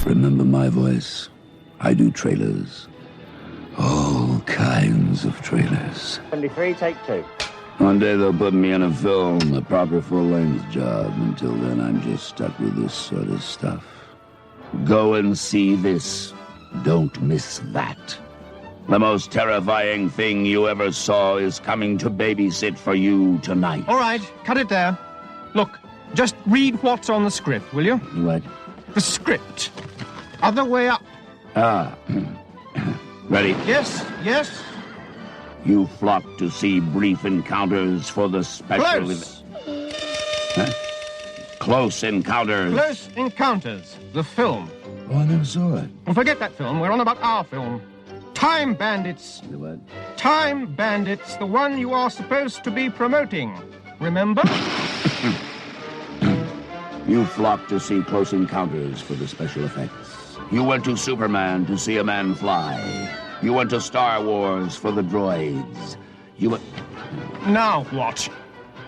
Remember my voice? I do trailers. All kinds of trailers. 73, take 2. One day they'll put me in a film, a proper full-length job. Until then, I'm just stuck with this sort of stuff. Go and see this. Don't miss that. The most terrifying thing you ever saw is coming to babysit for you tonight. All right, cut it there. Look, just read what's on the script, will you? What? The script. Other way up. Ready? Yes, yes. You flock to see brief encounters for the special... Close. Huh? Close Encounters. Close Encounters, the film. Oh, I never saw it. Well, forget that film. We're on about our film. Time Bandits. The what? Time Bandits, the one you are supposed to be promoting. Remember? You flocked to see Close Encounters for the special effects. You went to Superman to see a man fly. You went to Star Wars for the droids. You went... Now what?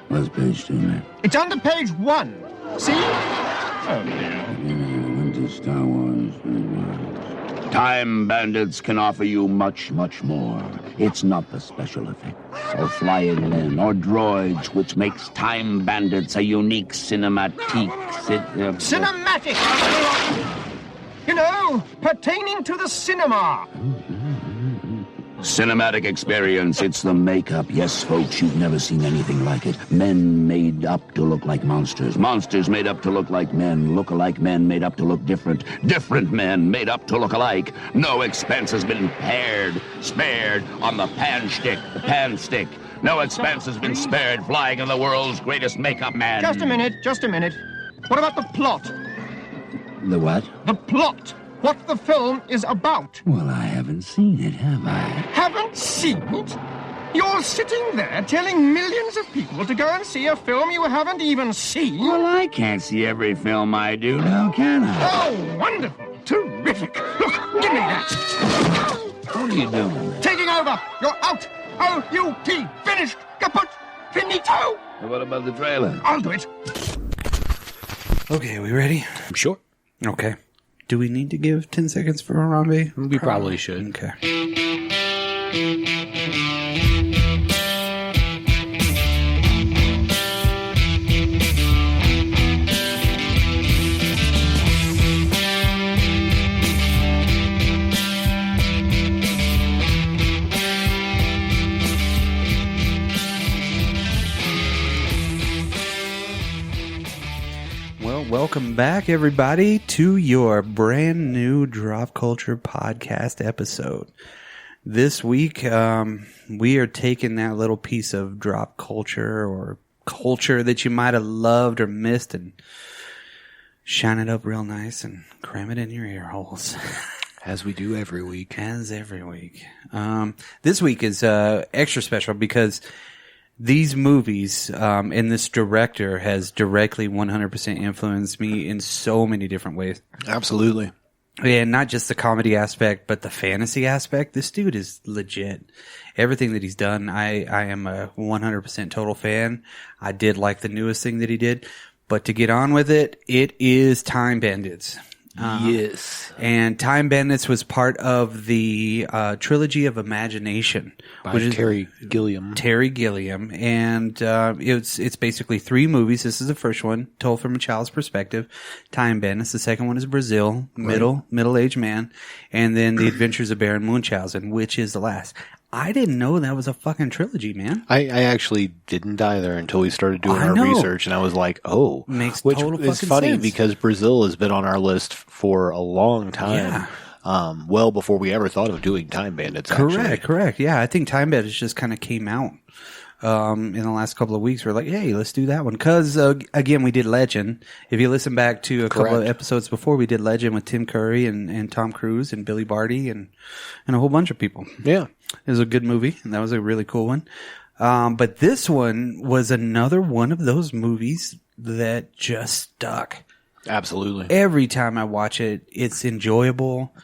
What's page 2, man? It's under page 1. See? Oh, dear. I went to Star Wars for the droids. Time Bandits can offer you much, much more. It's not the special effects, or flying men, or droids, which makes Time Bandits a unique cinematic... Cinematic! You know, pertaining to the cinema. Cinematic experience. It's the makeup. Yes, folks, you've never seen anything like it. Men made up to look like monsters. Monsters made up to look like men. Look-alike men made up to look different. Different men made up to look alike. No expense has been spared on the pan stick. No expense has been spared flying in the world's greatest makeup man. Just a minute. What about the plot? The what? The plot. What the film is about. Well, I haven't seen it, have I? Haven't seen it? You're sitting there telling millions of people to go and see a film you haven't even seen? Well, I can't see every film I do now, can I? Oh, wonderful. Terrific. Look, give me that. What are you doing? Taking over. You're out. O-U-T. Finished. Kaput. Finito. What about the trailer? I'll do it. Okay, are we ready? Sure. Okay. Do we need to give 10 seconds for Harambe? We probably should. Okay. Welcome back, everybody, to your brand new Drop Culture podcast episode. This week, we are taking that little piece of drop culture or culture that you might have loved or missed and shine it up real nice and cram it in your ear holes. As we do every week. As every week. This week is extra special because these movies and this director has directly 100% influenced me in so many different ways. Absolutely. And not just the comedy aspect, but the fantasy aspect. This dude is legit. Everything that he's done, I am a 100% total fan. I did like the newest thing that he did. But to get on with it, it is Time Bandits. Yes. And Time Bandits was part of the Trilogy of Imagination. By Terry Gilliam. Terry Gilliam. And it's basically 3 movies. This is the first one, told from a child's perspective. Time Bandits. The second one is Brazil, middle-aged man. And then The Adventures of Baron Munchausen, which is the last. I didn't know that was a fucking trilogy, man. I actually didn't either until we started doing our research, and I was like, oh. Makes which total is fucking funny sense. because Brazil has been on our list for a long time. Yeah. Well before we ever thought of doing Time Bandits, actually. Correct. Yeah, I think Time Bandits just kind of came out in the last couple of weeks. We're like, hey, let's do that one. Because, again, we did Legend. If you listen back to a couple of episodes before, we did Legend with Tim Curry and Tom Cruise and Billy Barty and a whole bunch of people. Yeah. It was a good movie, and that was a really cool one. But this one was another one of those movies that just stuck. Absolutely. Every time I watch it, it's enjoyable.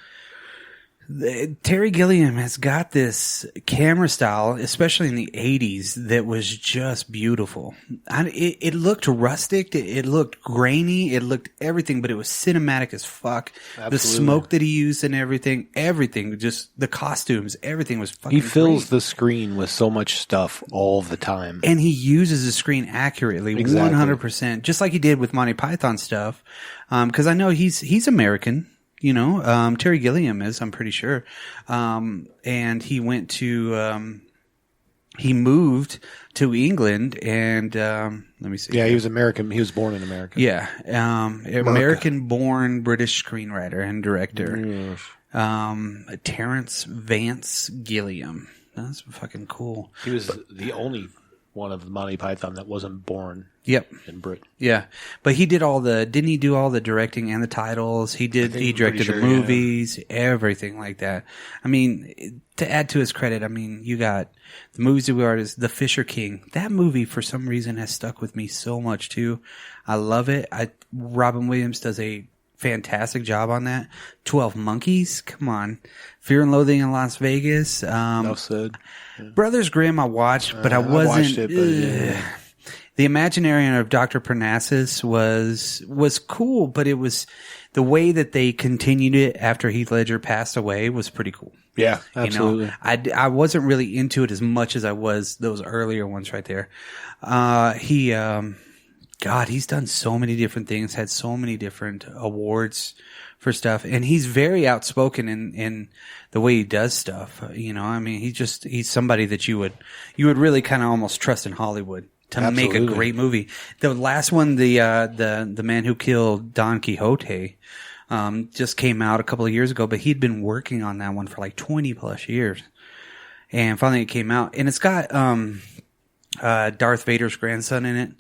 Terry Gilliam has got this camera style, especially in the 80s, that was just beautiful. It looked rustic, it looked grainy, it looked everything, but it was cinematic as fuck. Absolutely. The smoke that he used and everything, just the costumes, everything was fucking He fills great. the screen with so much stuff all the time. And he uses the screen accurately, Exactly. 100%, just like he did with Monty Python stuff. Because I know he's American. You know, Terry Gilliam is, I'm pretty sure. And he went to, he moved to England and, let me see. Yeah, he was American. He was born in America. Yeah. American-born British screenwriter and director. Terrence Vance Gilliam. That's fucking cool. He was the only one of the Monty Python that wasn't born Yep. in Britain. Yeah. But he did didn't he do all the directing and the titles? He directed the movies, everything like that. I mean, to add to his credit, I mean, you got the movies that we artists, The Fisher King. That movie, for some reason, has stuck with me so much too. I love it. Robin Williams does a fantastic job on that. 12 Monkeys. Come on. Fear and Loathing in Las Vegas. Enough said. Yeah. Brothers Grimm I watched, but I wasn't. watched it, but yeah. The Imaginarium of Dr. Parnassus was cool, but it was the way that they continued it after Heath Ledger passed away was pretty cool. Yeah, absolutely. You know, I wasn't really into it as much as I was those earlier ones right there. He's done so many different things, had so many different awards for stuff, and he's very outspoken in the way he does stuff. You know, I mean, he's somebody that you would really kind of almost trust in Hollywood to make a great movie. The last one, the Man Who Killed Don Quixote, just came out a couple of years ago, but he'd been working on that one for like 20 plus years. And finally it came out, and it's got, Darth Vader's grandson in it.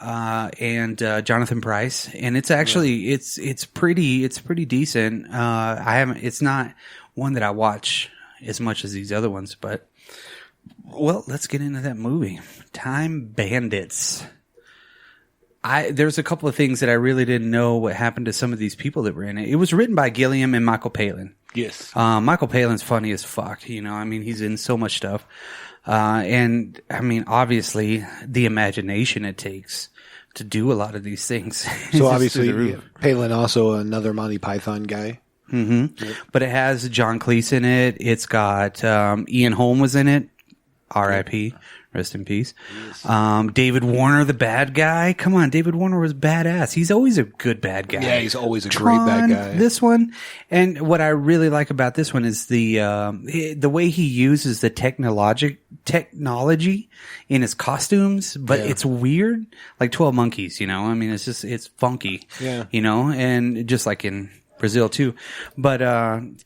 And Jonathan Pryce, and it's actually, it's pretty decent. It's not one that I watch as much as these other ones, but well, let's get into that movie. Time Bandits. There's a couple of things that I really didn't know what happened to some of these people that were in it. It was written by Gilliam and Michael Palin. Yes. Michael Palin's funny as fuck, you know, I mean, he's in so much stuff. And I mean, obviously the imagination it takes to do a lot of these things. So obviously Palin also another Monty Python guy. Mm-hmm. Yep. But it has John Cleese in it. It's got, Ian Holm was in it. R.I.P. Rest in peace. Yes. David Warner, the bad guy. Come on, David Warner was badass. He's always a good bad guy. Yeah, he's always a great bad guy. This one, and what I really like about this one is the way he uses the technology in his costumes, but it's weird, like 12 Monkeys. You know, I mean, it's funky. Yeah, you know, and just like in Brazil too. But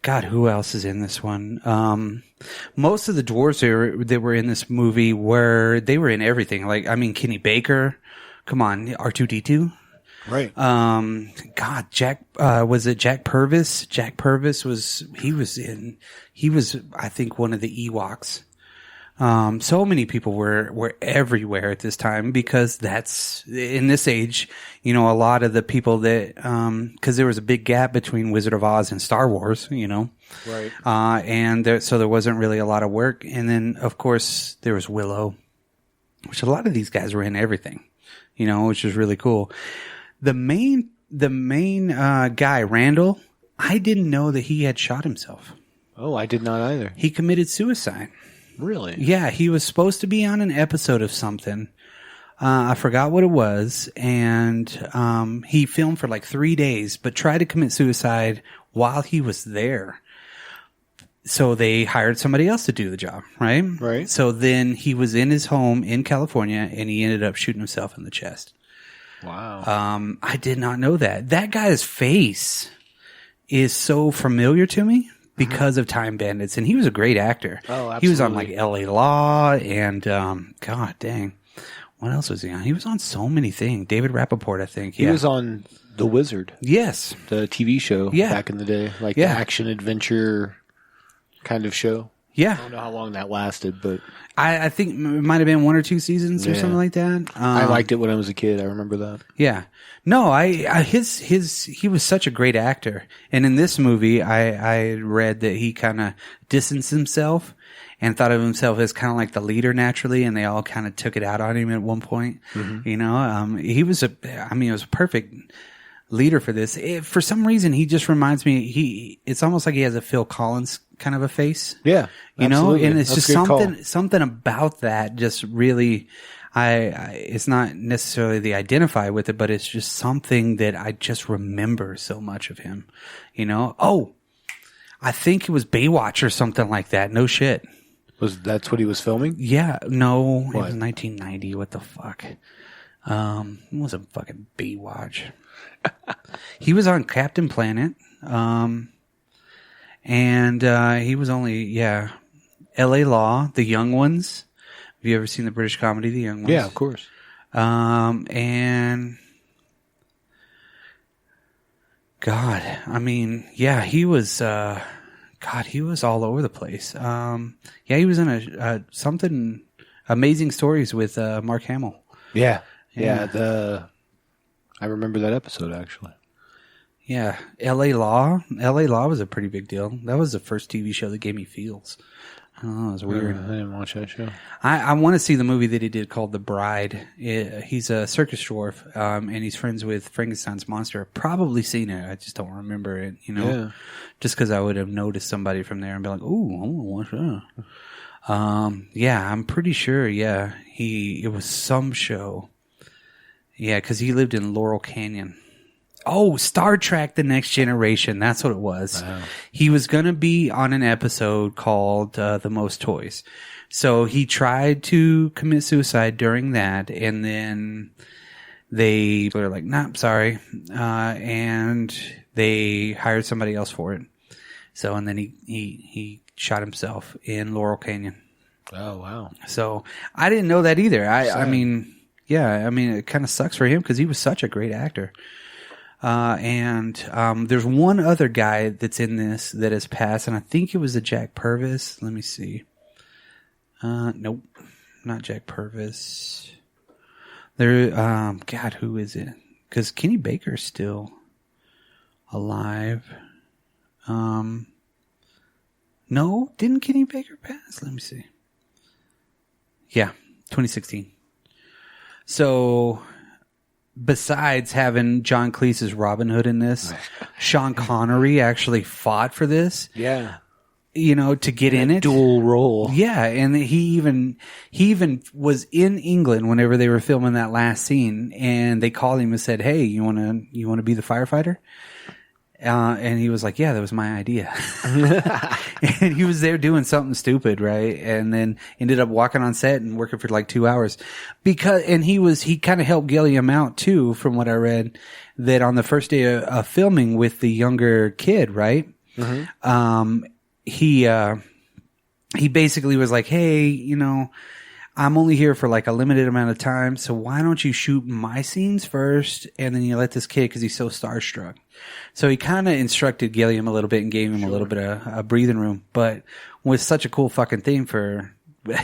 God, who else is in this one? Most of the dwarves that were in this movie they were in everything. Like, I mean, Kenny Baker, come on, R2D2. Right. God, was it Jack Purvis? Jack Purvis he was, I think, one of the Ewoks. So many people were everywhere at this time because that's in this age, you know, a lot of the people that, cause there was a big gap between Wizard of Oz and Star Wars, you know, right. So there wasn't really a lot of work. And then of course there was Willow, which a lot of these guys were in everything, you know, which is really cool. The main guy, Randall, I didn't know that he had shot himself. Oh, I did not either. He committed suicide. Really? Yeah, he was supposed to be on an episode of something. I forgot what it was, and he filmed for like 3 days, but tried to commit suicide while he was there. So they hired somebody else to do the job, right? Right. So then he was in his home in California, and he ended up shooting himself in the chest. Wow. I did not know that. That guy's face is so familiar to me. Because of Time Bandits, and he was a great actor. Oh, absolutely. He was on like L.A. Law, and God dang, what else was he on? He was on so many things. David Rappaport, I think. He was on The Wizard. Yes, the TV show. Yeah. Back in the day, like the action adventure kind of show. Yeah. I don't know how long that lasted, but I think it might have been 1 or 2 seasons or something like that. I liked it when I was a kid. I remember that. Yeah. No, he was such a great actor. And in this movie, I read that he kind of distanced himself and thought of himself as kind of like the leader naturally, and they all kind of took it out on him at one point. You know, he was it was a perfect leader for this. For some reason, he just reminds me, it's almost like he has a Phil Collins kind of a face. Yeah. You know, and it's That's just something about that just really, it's not necessarily the identify with it, but it's just something that I just remember so much of him, you know? Oh, I think it was Baywatch or something like that. No shit. That's what he was filming? Yeah. No, it was 1990. What the fuck? It wasn't fucking Baywatch. He was on Captain Planet. And he was only, L.A. Law, The Young Ones. Have you ever seen the British comedy, The Young Ones? Yeah, of course. And God, I mean, yeah, he was, he was all over the place. He was in something, Amazing Stories with Mark Hamill. Yeah. I remember that episode, actually. Yeah, L.A. Law. L.A. Law was a pretty big deal. That was the first TV show that gave me feels. Oh, it was weird. I didn't watch that show. I want to see the movie that he did called The Bride. He's a circus dwarf, and he's friends with Frankenstein's monster. I've probably seen it. I just don't remember it, you know? Yeah. Just because I would have noticed somebody from there and be like, ooh, I want to watch that. I'm pretty sure, it was some show. Yeah, because he lived in Laurel Canyon. Oh, Star Trek The Next Generation. That's what it was. Wow. He was going to be on an episode called The Most Toys. So he tried to commit suicide during that, and then they were like, nah, sorry. And they hired somebody else for it. So, and then he shot himself in Laurel Canyon. Oh, wow. So I didn't know that either. I mean, it kind of sucks for him because he was such a great actor. And there's one other guy that's in this that has passed, and I think it was a Jack Purvis. Let me see. Nope, not Jack Purvis. There, God, who is it? Because Kenny Baker's still alive. No, didn't Kenny Baker pass? Let me see. Yeah, 2016. So, besides having John Cleese as Robin Hood in this, Sean Connery actually fought for this. Yeah. You know, to get in it. Dual role. Yeah, and he even was in England whenever they were filming that last scene, and they called him and said, "Hey, you want to be the firefighter?" And he was like, "Yeah, that was my idea." And he was there doing something stupid, right? And then ended up walking on set and working for like 2 hours he kind of helped Gilliam out too, from what I read, that on the first day of filming with the younger kid, right? Mm-hmm. He basically was like, "Hey, you know, I'm only here for like a limited amount of time, so why don't you shoot my scenes first, and then you let this kid, because he's so starstruck." So he kind of instructed Gilliam a little bit and gave him a little bit of a breathing room, but with such a cool fucking thing for,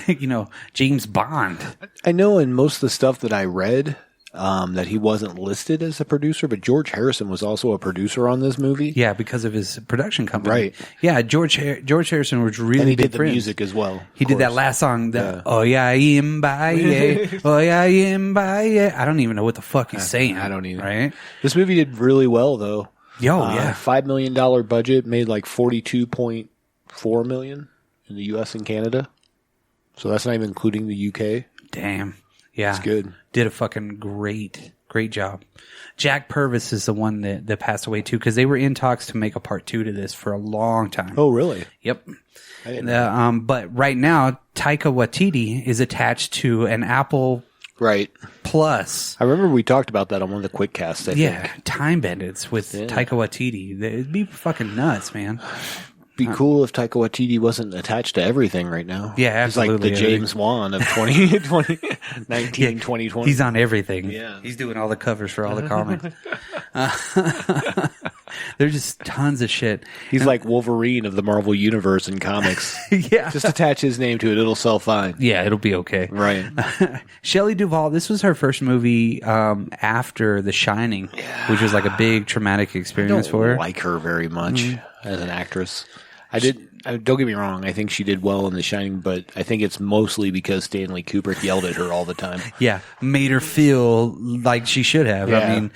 you know, James Bond. I know in most of the stuff that I read, that he wasn't listed as a producer, but George Harrison was also a producer on this movie. Yeah, because of his production company. Right. Yeah, George Harrison was really and he big did the friends. music as well. He did that last song, "Oh yeah, Imbaye, oh yeah, Imbaye." I don't even know what the fuck he's saying. I don't either. Right? This movie did really well though. Yeah. $5 million budget, made like $42.4 million in the U.S. and Canada. So that's not even including the UK. Damn. Yeah. It's good. Did a fucking great job. Jack Purvis is the one that passed away too, because they were in talks to make a part 2 to this for a long time. Oh, really? Yep. I didn't know. But right now, Taika Waititi is attached to an Apple Plus. I remember we talked about that on one of the quick casts, I think. Time Bandits with Taika Waititi. It'd be fucking nuts, man. Be cool if Taika Waititi wasn't attached to everything right now. Yeah, absolutely. He's like the James Wan of 2020. He's on everything. Yeah. He's doing all the covers for all the comics. There's just tons of shit. He's like Wolverine of the Marvel Universe in comics. Yeah. Just attach his name to it. It'll sell fine. Yeah, it'll be okay. Right. Shelley Duvall, this was her first movie after The Shining, which was like a big traumatic experience for her. I don't like her very much as an actress. Don't get me wrong. I think she did well in The Shining, but I think it's mostly because Stanley Kubrick yelled at her all the time. Yeah, made her feel like she should have. Yeah. I mean,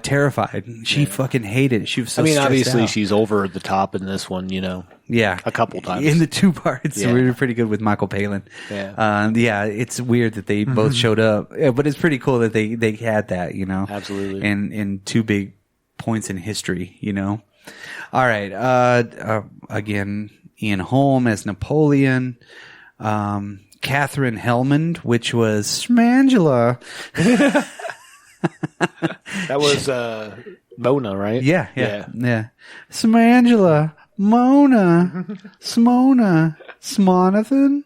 terrified. She fucking hated it. She was so stressed obviously out. she's over the top in this one, Yeah. a couple times. In the two parts, Yeah. we were pretty good with Michael Palin. Yeah. It's weird that they both showed up, but it's pretty cool that they had that, Absolutely. And in two big points in history, All right. Again, Ian Holm as Napoleon. Catherine Hellman, which was Smangela. That was Mona, right? Yeah. Smangela, Mona, Smona, Smonathan.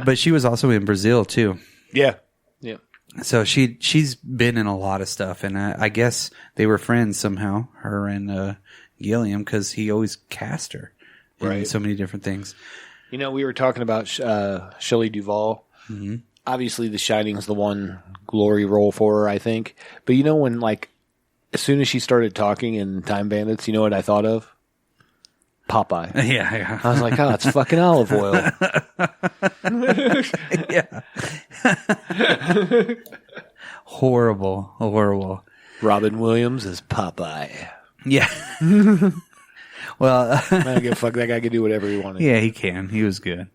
But she was also in Brazil too. Yeah. Yeah. So she's been in a lot of stuff, and I guess they were friends somehow, her and Gilliam, because he always cast her in so many different things. We were talking about Shelley Duvall. Mm-hmm. Obviously, The Shining's the one glory role for her, I think. But when, as soon as she started talking in Time Bandits, you know what I thought of? Popeye. Yeah. I was like, oh, it's fucking olive oil. Yeah. Horrible. Robin Williams is Popeye. Yeah. Well, I don't give a fuck. That guy can do whatever he wanted. Yeah, he can. He was good.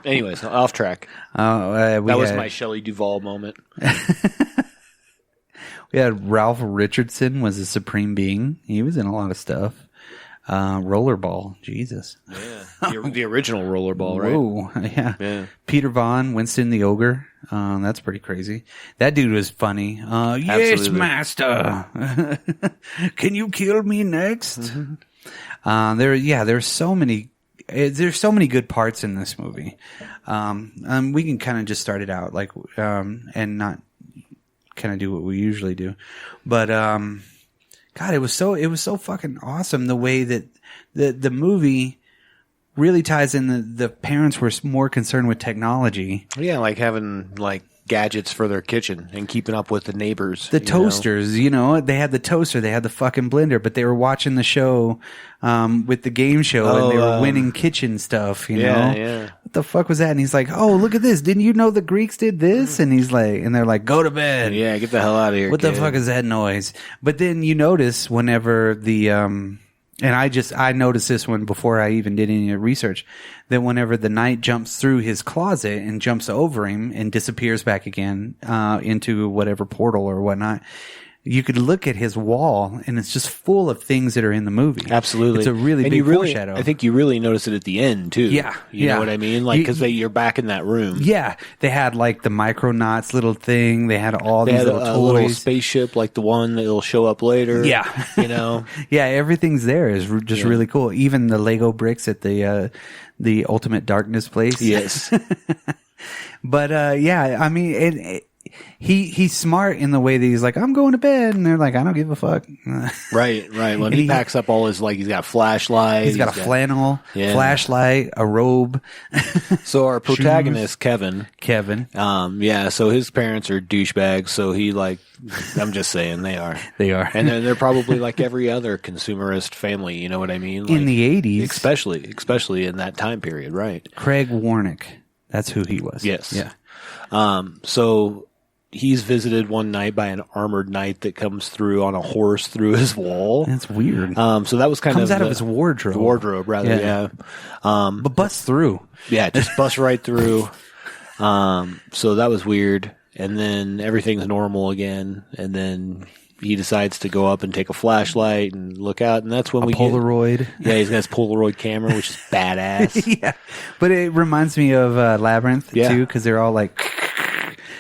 Anyways, off track. That was my Shelley Duvall moment. We had Ralph Richardson was a supreme being. He was in a lot of stuff. Rollerball, Jesus. Yeah, the original Rollerball, right? Whoa, yeah. Peter Vaughn, Winston the Ogre. That's pretty crazy. That dude was funny. Yes, master. Can you kill me next? Mm-hmm. There's so many good parts in this movie. We can kind of just start it out and not kind of do what we usually do, but God, it was so fucking awesome the way that the movie really ties in. The parents were more concerned with technology. Yeah, like having gadgets for their kitchen and keeping up with the neighbors. The toasters, they had the toaster, they had the fucking blender, but they were watching the show with the game show and they were winning kitchen stuff, know? Yeah. What the fuck was that? And he's like, oh, look at this. Didn't you know the Greeks did this? And he's like, and they're like, go to bed. Yeah, get the hell out of here. What the fuck is that noise? But then you notice whenever and I noticed this one before I even did any research, that whenever the knight jumps through his closet and jumps over him and disappears back again into whatever portal or whatnot, you could look at his wall and it's just full of things that are in the movie. Absolutely. It's a really big foreshadow. I think you really notice it at the end too. Yeah. You know what I mean? Because you're back in that room. Yeah. They had the Micronauts little thing. They had all these little toys. A little spaceship like the one that'll show up later. Yeah. Yeah, everything there is just really cool. Even the Lego bricks at the Ultimate Darkness place. Yes. But I mean, he's smart in the way that he's like, I'm going to bed, and they're like, I don't give a fuck. Right. Well, he packs up all his he's got a flashlight. He's got a flannel, flashlight, a robe. So our protagonist, Kevin. So his parents are douchebags. So he I'm just saying they are. And they're probably like every other consumerist family. You know what I mean? In the 80s, especially in that time period, right? Craig Warnick, that's who he was. Yes. Yeah. So he's visited one night by an armored knight that comes through on a horse through his wall. That's weird. So that was comes out of his wardrobe. Wardrobe, rather, yeah. But busts through. Yeah, just busts right through. So that was weird. And then everything's normal again. And then he decides to go up and take a flashlight and look out. And that's when we Polaroid. Yeah, he's got his Polaroid camera, which is badass. Yeah. But it reminds me of Labyrinth, too, because they're all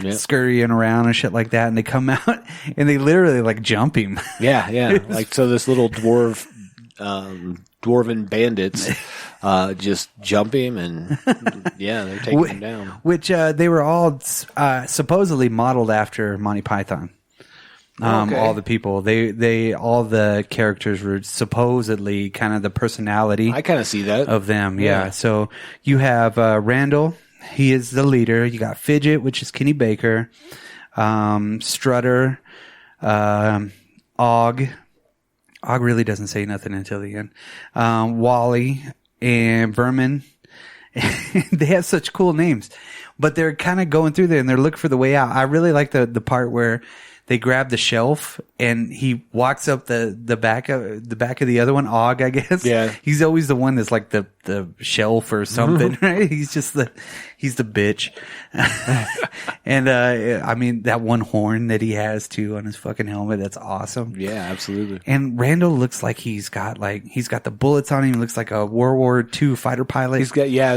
scurrying around and shit like that, and they come out and they literally jump him. Yeah. So this little dwarven bandits just jump him and they're taking him down. Which they were all supposedly modeled after Monty Python. Okay. All the people, all the characters were supposedly kind of the personality. I kind of see that. Of them, yeah. So you have Randall. He is the leader. You got Fidget, which is Kenny Baker. Strutter. Og really doesn't say nothing until the end. Wally and Vermin. They have such cool names, but they're kind of going through there and they're looking for the way out. I really like the part where they grab the shelf and he walks up the back of the other one, Og, I guess. Yeah. He's always the one that's like the shelf or something, right? He's the bitch. And, I mean, that one horn that he has too on his fucking helmet, that's awesome. Yeah, absolutely. And Randall looks like he's got the bullets on him. He looks like a World War II fighter pilot. I was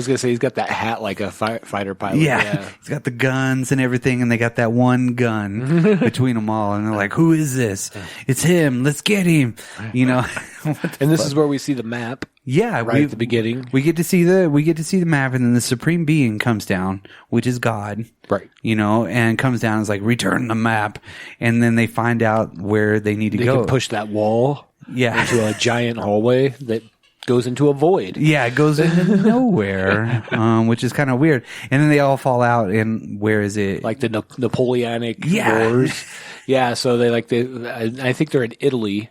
going to say, he's got that hat like a fighter pilot. Yeah. He's got the guns and everything, and they got that one gun between them all. And they're like, who is this? It's him. Let's get him. You know? And this is where we see the map. Yeah. Right at the beginning. We get to see the map, and then the Supreme Being comes down, which is God. Right. You know, and comes down and is like, return the map. And then they find out where they need to go. They can push that wall into a giant hallway that goes into a void. Yeah, it goes into nowhere, which is kind of weird. And then they all fall out, and where is it? Like the Napoleonic Wars. Yeah, so I think they're in Italy,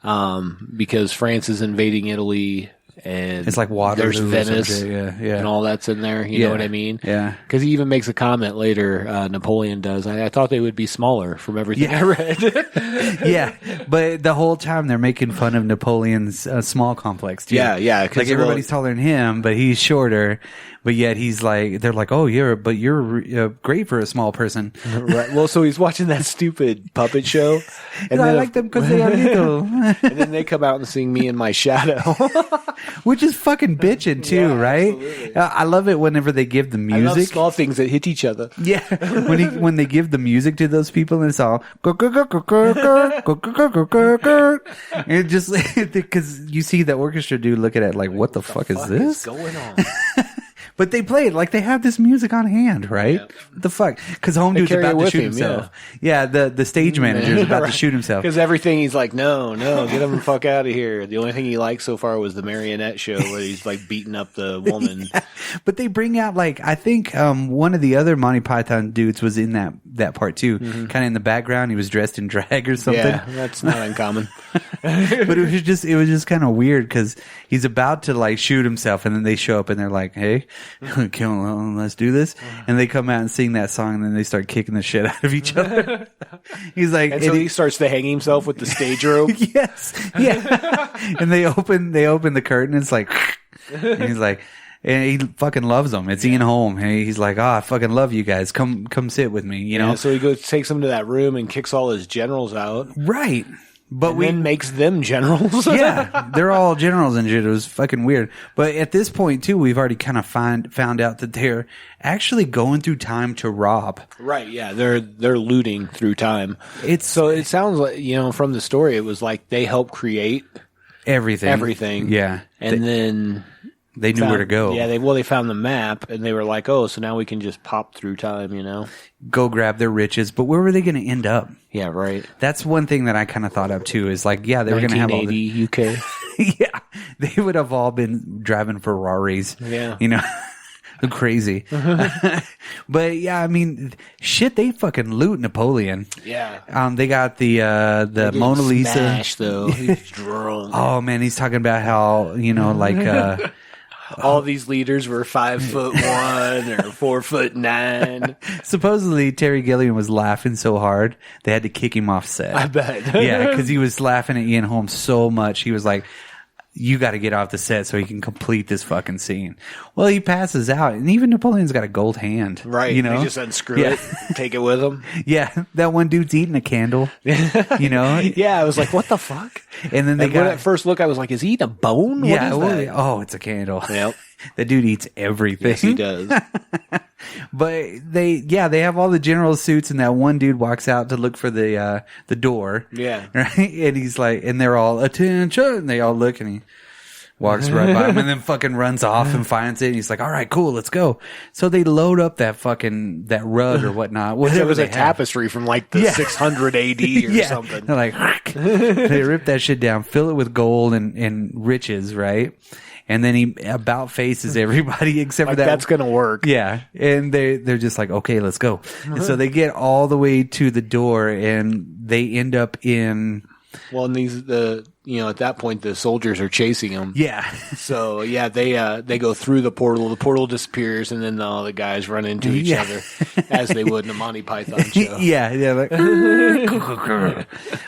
because France is invading Italy, and it's like Waterloo. There's Venice, yeah, and all that's in there. You know what I mean? Yeah. Because he even makes a comment later. Napoleon does. I thought they would be smaller from everything I read. Yeah, but the whole time they're making fun of Napoleon's small complex too. Yeah. Like everybody's taller than him, but he's shorter. But yet he's like, they're like, oh, you're great for a small person. Right. Well, so he's watching that stupid puppet show. And I like them because they are little. And then they come out and sing Me and My Shadow. Which is fucking bitching too, right? I love it whenever they give the music. I love small things that hit each other. Yeah. When they give the music to those people and it's all and it just because you see the orchestra dude look at it like, what the fuck is this? What's going on? But they play it like they have this music on hand, right? Yeah. What the fuck? Because Home Dude's carry it about to with shoot him, himself. Yeah, the stage manager is about to shoot himself. Because everything he's like, no, get him the fuck out of here. The only thing he liked so far was the marionette show where he's like beating up the woman. Yeah. But they bring out like, I think one of the other Monty Python dudes was in that part too. Kind of in the background. He was dressed in drag or something. Yeah, that's not uncommon. But it was just kind of weird because he's about to like shoot himself and then they show up and they're like, hey, let's do this. And they come out and sing that song and then they start kicking the shit out of each other. He's like, and so he starts to hang himself with the stage rope. Yes. Yeah. And they open the curtain. It's like, and he's like, and he fucking loves them. It's Ian Holm. And he's like, I fucking love you guys. Come sit with me, you know? Yeah, so he takes them to that room and kicks all his generals out. Right. But then makes them generals. Yeah, they're all generals and shit. It was fucking weird. But at this point too, we've already kind of found out that they're actually going through time to rob. Right. Yeah, they're looting through time. So it sounds like, you know, from the story, it was like they helped create everything. Yeah, and then they knew where to go. Yeah, they found the map and they were like, oh, so now we can just pop through time, you know? Go grab their riches. But where were they going to end up? Yeah, right. That's one thing that I kind of thought of too, is like, yeah, they were going to have all the UK. Yeah, they would have all been driving Ferraris. Yeah. You know? Crazy. But yeah, I mean, shit, they fucking loot Napoleon. Yeah. They got the Mona Lisa. Smashed, though. He's drunk. Oh man, he's talking about how, you know, like all these leaders were 5'1" or 4'9". Supposedly Terry Gilliam was laughing so hard they had to kick him off set. I bet. Yeah, because he was laughing at Ian Holm so much. He was like, you got to get off the set so he can complete this fucking scene. Well, he passes out, and even Napoleon's got a gold hand. Right. You know? They just unscrew it, take it with him. Yeah, that one dude's eating a candle. You know? Yeah, I was like, what the fuck? And then they got... at first look, I was like, is he eating a bone? Yeah, what is that? Oh, it's a candle. Yep. That dude eats everything. Yes, he does. But they have all the general suits, and that one dude walks out to look for the door. Yeah. Right? And he's like, and they're all, attention! And they all look, and walks right by him and then fucking runs off and finds it. And he's like, all right, cool, let's go. So they load up that rug or whatnot. It was a tapestry from like the 600 AD or something. They're like, they rip that shit down, fill it with gold and riches, right? And then he about faces everybody except for that. That's going to work. Yeah. And they're just like, okay, let's go. And so they get all the way to the door and they end up in. Well, and at that point, the soldiers are chasing them. Yeah. So, they go through the portal. The portal disappears, and then all the guys run into each other as they would in a Monty Python show. Yeah. Like,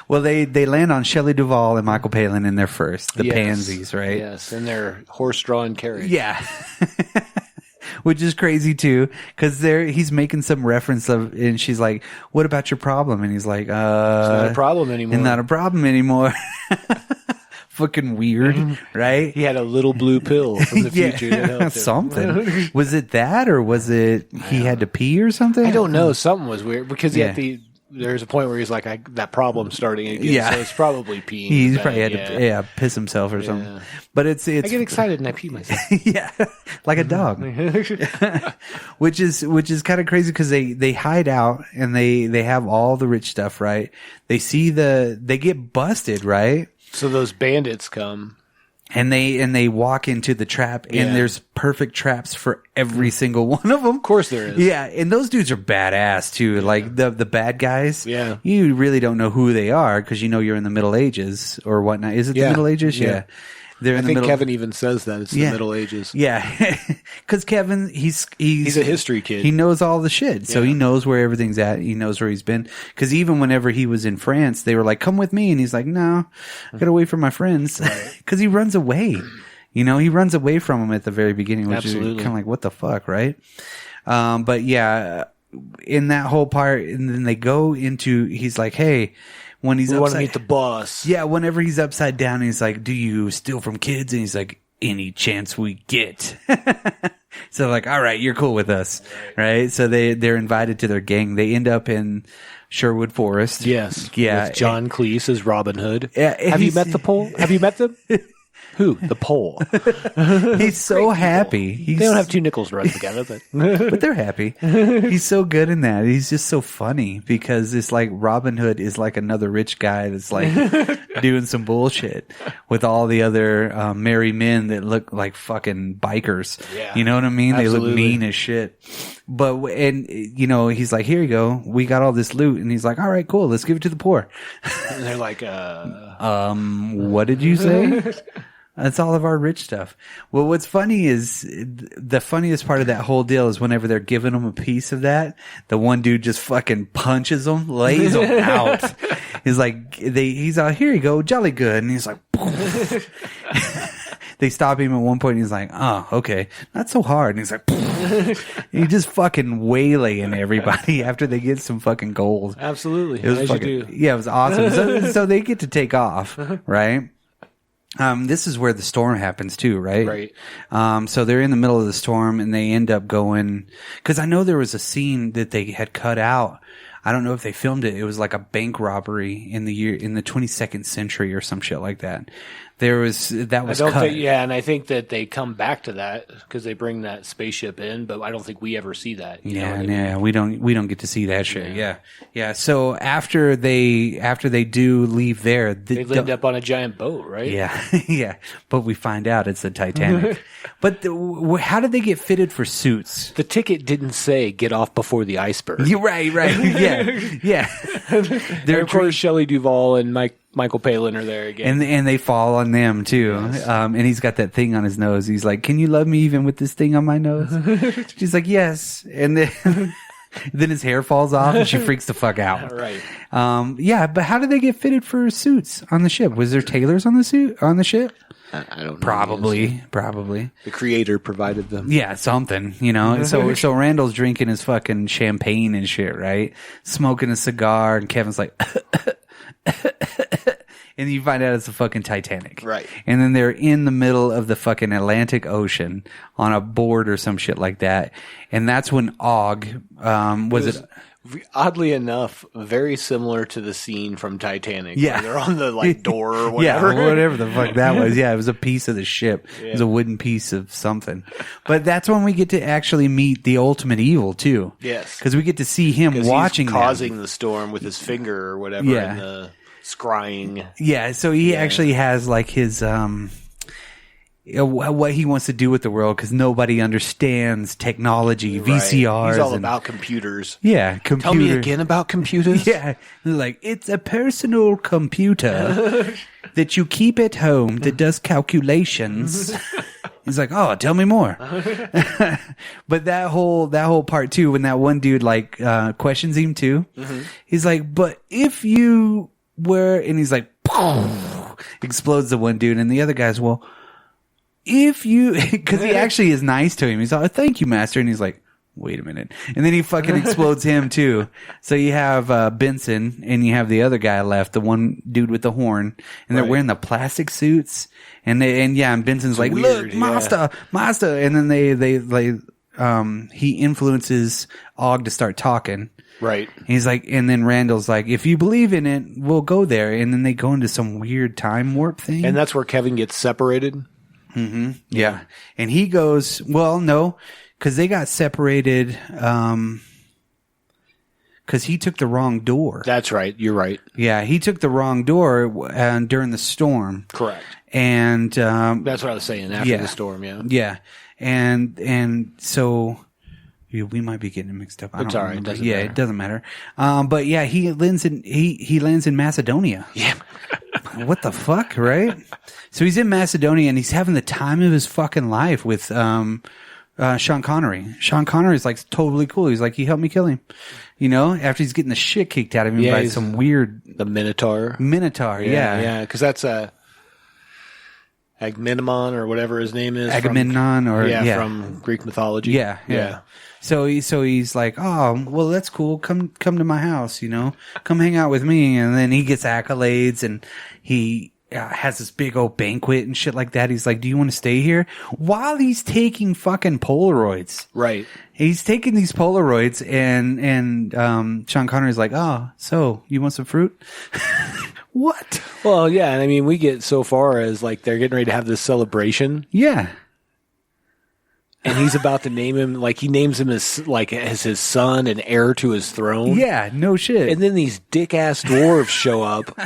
well, they land on Shelley Duvall and Michael Palin in their first, the pansies, right? Yes, in their horse-drawn carriage. Yeah. Which is crazy too, because he's making some reference of, and she's like, "What about your problem?" And he's like, "It's not a problem anymore. It's not a problem anymore." Fucking weird, right? He had a little blue pill from the future. That helped him. Something. Was it that, or was it he had to pee or something? I don't know. Something was weird because there's a point where he's like, that problem's starting again. Yeah. So it's probably peeing. He's probably had to piss himself or something. But it's I get excited and I pee myself. Yeah, like a dog. which is kind of crazy because they hide out and they have all the rich stuff, right? They get busted, right? So those bandits come. And they walk into the trap, and there's perfect traps for every single one of them. Of course there is. Yeah, and those dudes are badass too. Yeah. Like the bad guys. Yeah. You really don't know who they are because you're in the Middle Ages or whatnot. Is it the Middle Ages? Yeah. They're in I the think middle. Kevin even says that it's the Middle Ages. Yeah, because Kevin, he's a history kid. He knows all the shit, so he knows where everything's at. He knows where he's been. Because even whenever he was in France, they were like, "Come with me," and he's like, "No, I gotta wait for my friends." Because he runs away. He runs away from them at the very beginning, which is kind of like, what the fuck, right? But yeah, in that whole part, and then they go into. He's like, "Hey." When he's want to meet the boss. Yeah, whenever he's upside down, he's like, "Do you steal from kids?" And he's like, "Any chance we get." So like, all right, you're cool with us, right? So they're invited to their gang. They end up in Sherwood Forest. Yes. Yeah. With John Cleese as Robin Hood. Yeah, Have you met the pole? Have you met them? Who? The pole. He's so happy. They don't have two nickels to rub together, but they're happy. He's so good in that. He's just so funny because it's like Robin Hood is like another rich guy that's like doing some bullshit with all the other merry men that look like fucking bikers. Yeah, you know what I mean? Absolutely. They look mean as shit. But he's like, "Here you go. We got all this loot," and he's like, "All right, cool. Let's give it to the poor." And they're like, what did you say? That's all of our rich stuff. Well, what's funny is the funniest part of that whole deal is whenever they're giving them a piece of that, the one dude just fucking punches them, lays them out. He's like, he's out, "Here you go, jolly good." And he's like, they stop him at one point and he's like, "Oh, okay, not so hard." And he's like, he just fucking waylaying everybody after they get some fucking gold. Absolutely. It was As fucking, you do. Yeah, it was awesome. So they get to take off, right? This is where the storm happens too, right? Right. So they're in the middle of the storm and they end up going, cause I know there was a scene that they had cut out. I don't know if they filmed it. It was like a bank robbery in the 22nd century or some shit like that. That was cut. And I think that they come back to that because they bring that spaceship in, but I don't think we ever see that. We don't get to see that shit. Yeah. So after they do leave there, they end up on a giant boat, right? Yeah, yeah. But we find out it's the Titanic. But how did they get fitted for suits? The ticket didn't say "get off before the iceberg." You're right. Yeah. Of course, Shelley Duvall and Michael Palin are there again. And they fall on them too. Yes. And he's got that thing on his nose. He's like, "Can you love me even with this thing on my nose?" She's like, "Yes." And then then his hair falls off and she freaks the fuck out. Right. But how did they get fitted for suits on the ship? Was there tailors on the ship? I don't know. Probably. The creator provided them. Yeah, something, So Randall's drinking his fucking champagne and shit, right? Smoking a cigar, and Kevin's like, and you find out it's the fucking Titanic. Right. And then they're in the middle of the fucking Atlantic Ocean on a board or some shit like that. And that's when Og, Oddly enough, very similar to the scene from Titanic. Yeah. Where they're on the door or whatever. Yeah, whatever the fuck that was. Yeah, it was a piece of the ship. Yeah. It was a wooden piece of something. But that's when we get to actually meet the ultimate evil too. Yes. Because we get to see him watching he's causing the storm with his finger or whatever. Yeah. And the scrying. Yeah, so he actually has like his what he wants to do with the world because nobody understands technology, VCRs. He's all about computers. Yeah, Tell me again about computers. Yeah, like it's a personal computer that you keep at home that does calculations. He's like, oh, tell me more. But that whole part too, when that one dude like questions him too, he's like, but if you were, and he's like, explodes the one dude, and the other guy's, well, if you, because he actually is nice to him. He's like, oh, thank you, master. And he's like, wait a minute. And then he fucking explodes him too. So you have Benson and you have the other guy left, the one dude with the horn, and they're wearing the plastic suits. And Benson's it's like, weird, look, master. And then he influences Og to start talking. Right. He's like, and then Randall's like, if you believe in it, we'll go there. And then they go into some weird time warp thing. And that's where Kevin gets separated. Mm-hmm. Yeah. And he goes, well, no, because they got separated because he took the wrong door. That's right. You're right. Yeah, he took the wrong door during the storm. Correct. And that's what I was saying after the storm, yeah. Yeah. And so we might be getting it mixed up. It's all right. It doesn't matter. But yeah, he lands in Macedonia. Yeah. What the fuck, right? So he's in Macedonia and he's having the time of his fucking life with Sean Connery. Sean Connery is like totally cool. He's like, he helped me kill him. You know, after he's getting the shit kicked out of him by some weird... The Minotaur. Yeah. Yeah, because that's Agamemnon or whatever his name is. Agamemnon from Greek mythology. Yeah. So he's like, oh, well, that's cool. Come to my house, you know, come hang out with me. And then he gets accolades and he has this big old banquet and shit like that. He's like, do you want to stay here? While he's taking fucking Polaroids. Right. He's taking these Polaroids and Sean Connery's like, oh, so you want some fruit? What? Well, yeah. And I mean, we get so far as like they're getting ready to have this celebration. Yeah. And he's about to name him, like he names him as his son and heir to his throne. Yeah, no shit. And then these dick ass dwarves show up.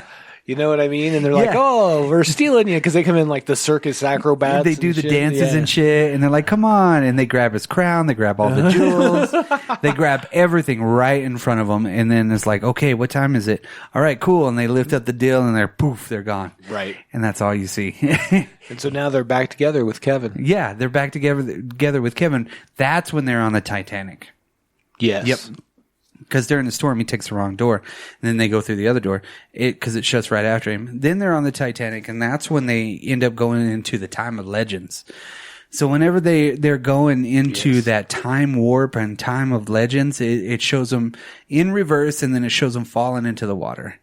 You know what I mean? And they're like, oh, we're stealing you. Because they come in like the circus acrobats. They do the dances and shit. And they're like, come on. And they grab his crown. They grab all the jewels. They grab everything right in front of them. And then it's like, okay, what time is it? All right, cool. And they lift up the deal and they're gone. Right. And that's all you see. And so now they're back together with Kevin. Yeah, they're back together with Kevin. That's when they're on the Titanic. Yes. Yep. Because during the storm, he takes the wrong door. And then they go through the other door because it shuts right after him. Then they're on the Titanic, and that's when they end up going into the time of legends. So whenever they're going into that time warp and time of legends, it shows them in reverse, and then it shows them falling into the water.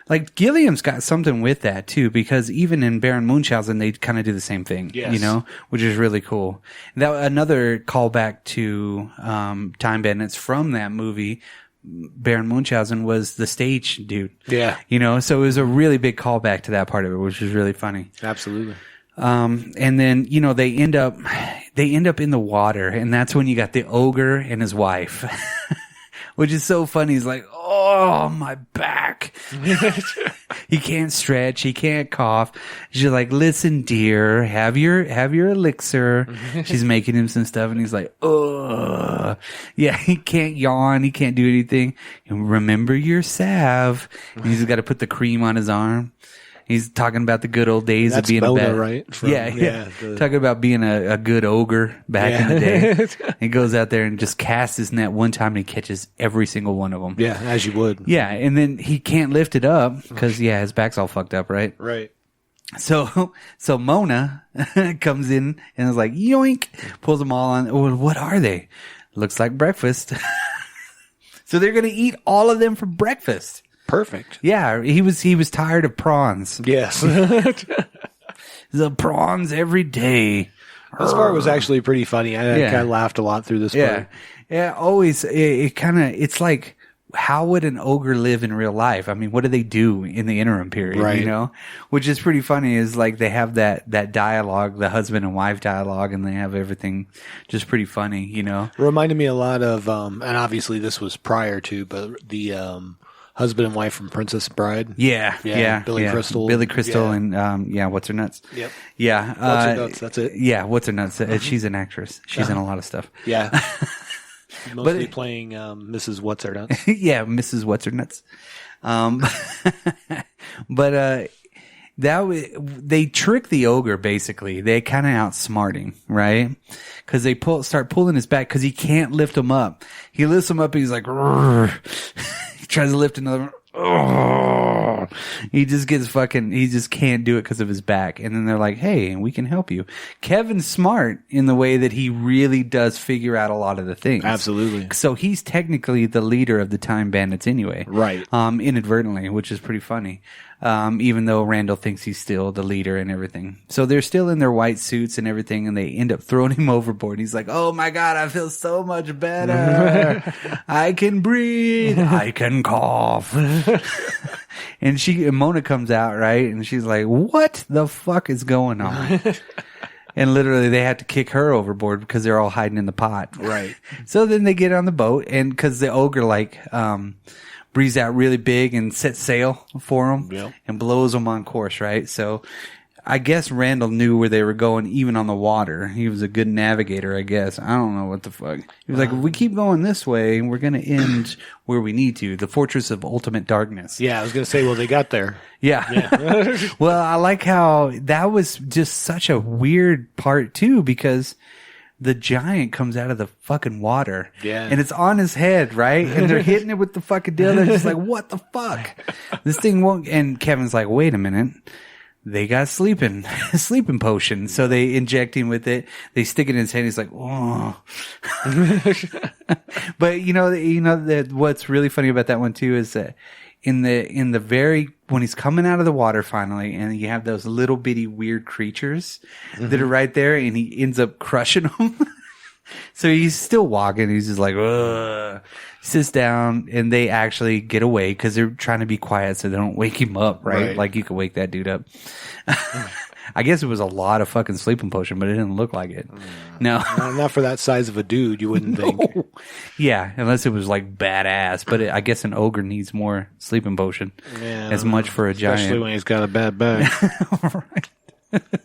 Like, Gilliam's got something with that, too, because even in Baron Munchausen, they kind of do the same thing, you know, which is really cool. That another callback to Time Bandits from that movie, Baron Munchausen, was the stage dude. Yeah. You know, so it was a really big callback to that part of it, which is really funny. Absolutely. And then, you know, they end up in the water, and that's when you got the ogre and his wife, which is so funny. He's like, oh, my back. He can't stretch. He can't cough. She's like, listen, dear, have your elixir. She's making him some stuff, and he's like, ugh. Yeah, he can't yawn. He can't do anything. And remember your salve. And he's got to put the cream on his arm. He's talking about the good old days of being Mona, a bad, right? Talking about being a good ogre back in the day. He goes out there and just casts his net one time and he catches every single one of them. Yeah, as you would. Yeah, and then he can't lift it up because his back's all fucked up, right? Right. So Mona comes in and is like, yoink, pulls them all on. Oh, what are they? Looks like breakfast. So they're going to eat all of them for breakfast. Perfect. Yeah, he was tired of prawns. Yes. The prawns every day. This part was actually pretty funny. I kind of laughed a lot through this part. Yeah, always. It's like how would an ogre live in real life? I mean, what do they do in the interim period? Right. You know, which is pretty funny. Is like they have that dialogue, the husband and wife dialogue, and they have everything just pretty funny. You know, Reminded me a lot of, and obviously this was prior to, but the husband and wife from Princess Bride. yeah, Billy Crystal. Billy Crystal, Yeah. and what's her nuts? Yep. Yeah, What's her nuts? That's it. Yeah, what's her nuts? She's an actress. She's in a lot of stuff. Yeah. Mostly playing Mrs. What's Her Nuts. Yeah, Mrs. What's Her Nuts. But they trick the ogre basically. They kind of outsmart him, right? Because they start pulling his back because he can't lift him up. He lifts him up and he's like, he tries to lift another. He just gets he just can't do it because of his back. And then they're like, hey, we can help you. Kevin's smart in the way that he really does figure out a lot of the things. Absolutely. So he's technically the leader of the Time Bandits anyway. Right. Inadvertently, which is pretty funny. Even though Randall thinks he's still the leader and everything. So they're still in their white suits and everything, and they end up throwing him overboard. He's like, oh my God, I feel so much better. I can breathe. I can cough. And Mona comes out, right? And she's like, what the fuck is going on? And literally they had to kick her overboard because they're all hiding in the pot. Right. So then they get on the boat, and because the ogre breathes out really big and sets sail for them. Yep. And blows them on course, right? So I guess Randall knew where they were going even on the water. He was a good navigator, I guess. I don't know what the fuck. He was like, if we keep going this way, we're going to end where we need to, the Fortress of Ultimate Darkness. Yeah, I was going to say, well, they got there. Yeah. Well, I like how that was just such a weird part too, because the giant comes out of the fucking water. Yeah. And it's on his head, right? And they're hitting it with the fucking deal. They're just like, what the fuck? This thing won't. And Kevin's like, wait a minute. They got sleeping potion. So they inject him with it. They stick it in his head. He's like, oh. But what's really funny about that one too is that in the when he's coming out of the water finally, and you have those little bitty weird creatures that are right there, and he ends up crushing them. So he's still walking. He's just like, ugh. He sits down, and they actually get away because they're trying to be quiet so they don't wake him up, right? Like you could wake that dude up. I guess it was a lot of fucking sleeping potion, but it didn't look like it. No. Not for that size of a dude, you wouldn't think. Yeah, unless it was like badass. But I guess an ogre needs more sleeping potion. Yeah, as much for a giant. Especially when he's got a bad back. Right.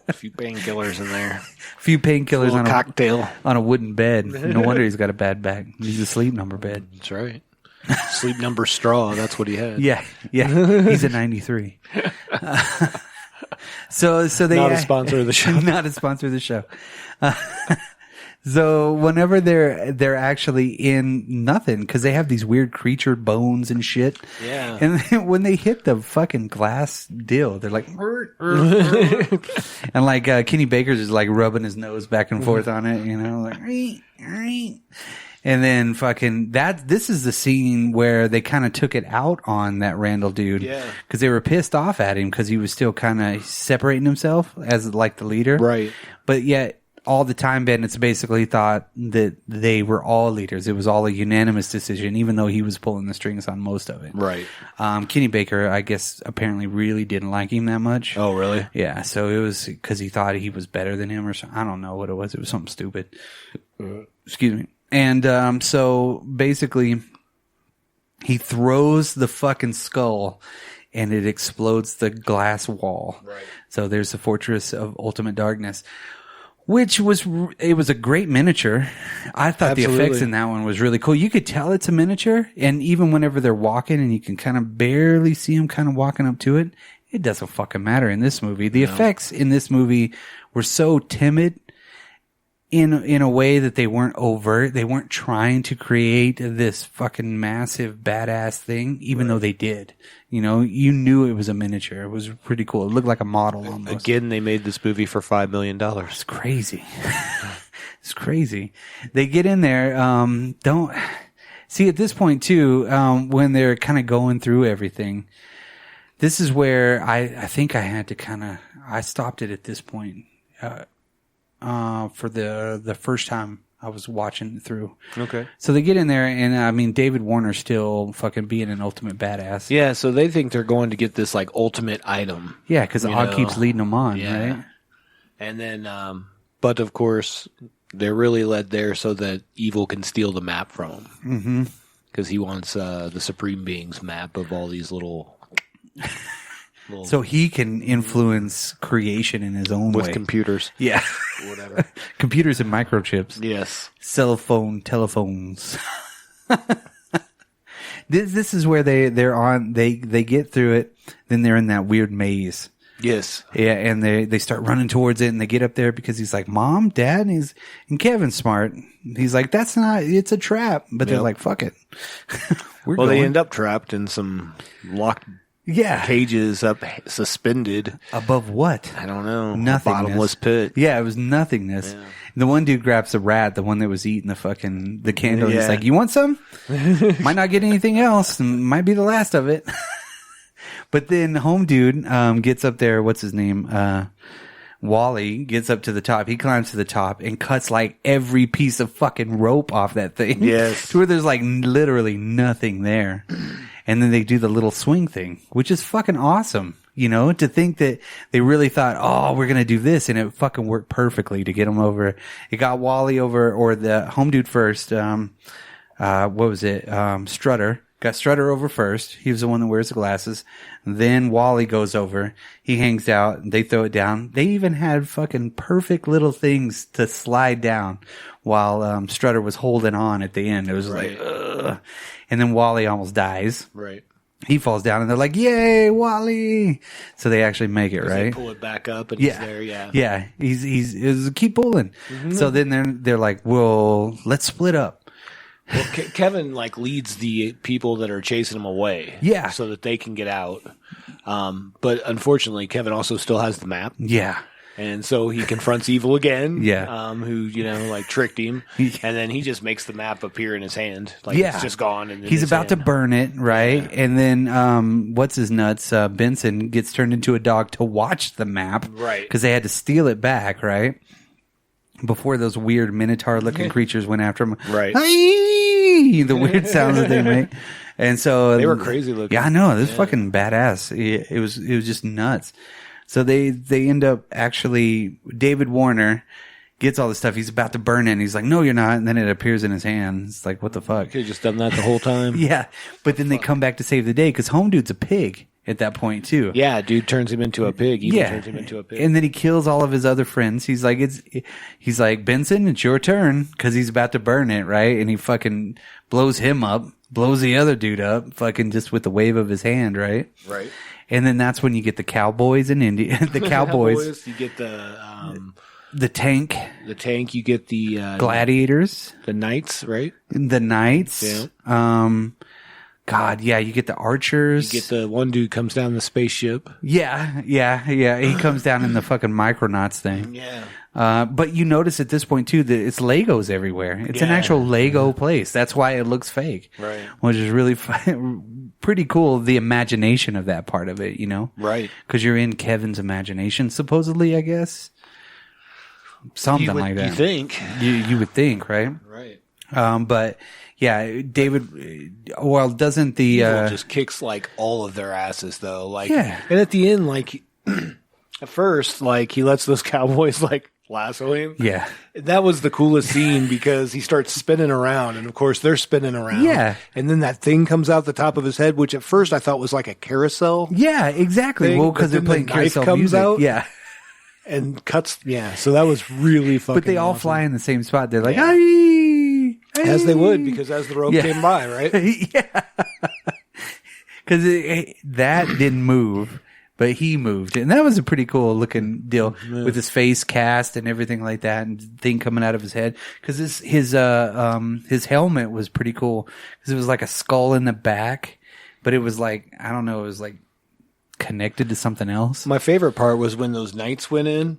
A few painkillers in there. A few painkillers on cocktail. On a wooden bed. No wonder he's got a bad back. He's a sleep number bed. That's right. Sleep number straw. That's what he had. Yeah. He's a 93. So they not a sponsor of the show. Not a sponsor of the show. So whenever they're actually in nothing, because they have these weird creature bones and shit. Yeah. And then when they hit the fucking glass deal, they're like, and like Kenny Baker's is like rubbing his nose back and forth on it, like. And then fucking this is the scene where they kind of took it out on that Randall dude. Yeah. Because they were pissed off at him because he was still kind of separating himself as like the leader. Right. But yet all the Time Bandits basically thought that they were all leaders. It was all a unanimous decision, even though he was pulling the strings on most of it. Right. Kenny Baker, I guess, apparently really didn't like him that much. Oh, really? Yeah. So it was because he thought he was better than him or something. I don't know what it was. It was something stupid. Excuse me. And so basically, he throws the fucking skull, and it explodes the glass wall. Right. So there's the Fortress of Ultimate Darkness, which was a great miniature. I thought the effects in that one was really cool. You could tell it's a miniature, and even whenever they're walking, and you can kind of barely see them kind of walking up to it, it doesn't fucking matter in this movie. The effects in this movie were so timid. In a way that they weren't overt. They weren't trying to create this fucking massive badass thing, even though they did. You knew it was a miniature. It was pretty cool. It looked like a model almost. Again, they made this movie for $5 million. It's crazy. It's crazy. They get in there. Don't see at this point too, when they're kind of going through everything. This is where I think I had to I stopped it at this point. For the first time I was watching it through. Okay. So they get in there, and I mean, David Warner's still fucking being an ultimate badass. Yeah, so they think they're going to get this like ultimate item. Yeah, because Og keeps leading them on, Yeah. right? And then, but of course, they're really led there so that evil can steal the map from him. Mm-hmm. Because he wants the Supreme Being's map of all these little So he can influence creation in his own with way. computers. Yeah. Whatever. Computers and microchips. Yes. Cell phone telephones. This is where they get through it, then they're in that weird maze. Yes. Yeah, and they start running towards it, and they get up there because he's like, Mom, Dad, and Kevin's smart. He's like, it's a trap. But they're like, fuck it. They end up trapped in some locked cages up suspended. Above what? I don't know. Nothingness. A bottomless pit. Yeah, it was nothingness. Yeah. The one dude grabs the rat, the one that was eating the candle. Yeah. He's like, you want some? Might not get anything else. Might be the last of it. But then home dude gets up there. What's his name? Wally gets up to the top. He climbs to the top and cuts like every piece of fucking rope off that thing. Yes. To where there's like literally nothing there. And then they do the little swing thing, which is fucking awesome. You know, to think that they really thought, oh, we're going to do this. And it fucking worked perfectly to get them over. It got Wally over, or the home dude first. What was it? Strutter. Got Strutter over first. He was the one that wears the glasses. Then Wally goes over. He hangs out. They throw it down. They even had fucking perfect little things to slide down while Strutter was holding on at the end. It was like, ugh. And then Wally almost dies. Right. He falls down, and they're like, yay, Wally. So they actually make it, right? They pull it back up, and he's there, yeah. Yeah. He's keep pulling. Mm-hmm. So then they're like, well, let's split up. Well, Kevin leads the people that are chasing him away, yeah, so that they can get out. But unfortunately, Kevin also still has the map, yeah, and so he confronts evil again, yeah, who tricked him, and then he just makes the map appear in his hand, it's just gone. And he's about to burn it, right? Yeah. And then what's his nuts? Benson gets turned into a dog to watch the map, right? Because they had to steal it back, right? Before those weird Minotaur-looking creatures went after him. Right. The weird sounds that they make. And so... They were crazy looking. Yeah, I know. This is fucking badass. It was just nuts. So they end up actually... David Warner gets all this stuff. He's about to burn it. And he's like, no, you're not. And then it appears in his hand. It's like, what the fuck? Could have just done that the whole time. Yeah. But then they come back to save the day because Home Dude's a pig at that point too. Yeah, dude turns him into a pig. Evil turns him into a pig. And then he kills all of his other friends. He's like, Benson, it's your turn, because he's about to burn it, right? And he fucking blows him up, blows the other dude up, fucking just with the wave of his hand, right? Right. And then that's when you get the cowboys in India. The cowboys. You get the tank. The tank. You get the gladiators. The knights, right? The knights. Yeah. God, yeah, you get the archers. You get the one dude comes down the spaceship. Yeah. He comes down in the fucking Micronauts thing. Yeah. But you notice at this point, too, that it's Legos everywhere. It's an actual Lego place. That's why it looks fake. Right. Which is really pretty cool, the imagination of that part of it, you know? Right. Because you're in Kevin's imagination, supposedly, I guess. Something like that. You think. You would think, right? Right. But... Yeah, David. Well, doesn't the Evil just kicks all of their asses though? Yeah. And at the end, at first, he lets those cowboys lasso him. Yeah, that was the coolest scene because he starts spinning around, and of course they're spinning around. Yeah, and then that thing comes out the top of his head, which at first I thought was like a carousel. Yeah, exactly. Well, because they're playing carousel music. Out. Yeah. And cuts. Yeah, so that was really fucking. But they all awesome. Fly in the same spot. They're like, "Aye." As they would, because as the rope came by, right? Yeah. Because that didn't move, but he moved. And that was a pretty cool looking deal with his face cast and everything like that, and thing coming out of his head. Because his helmet was pretty cool. Because it was like a skull in the back, but it was I don't know, it was connected to something else. My favorite part was when those knights went in.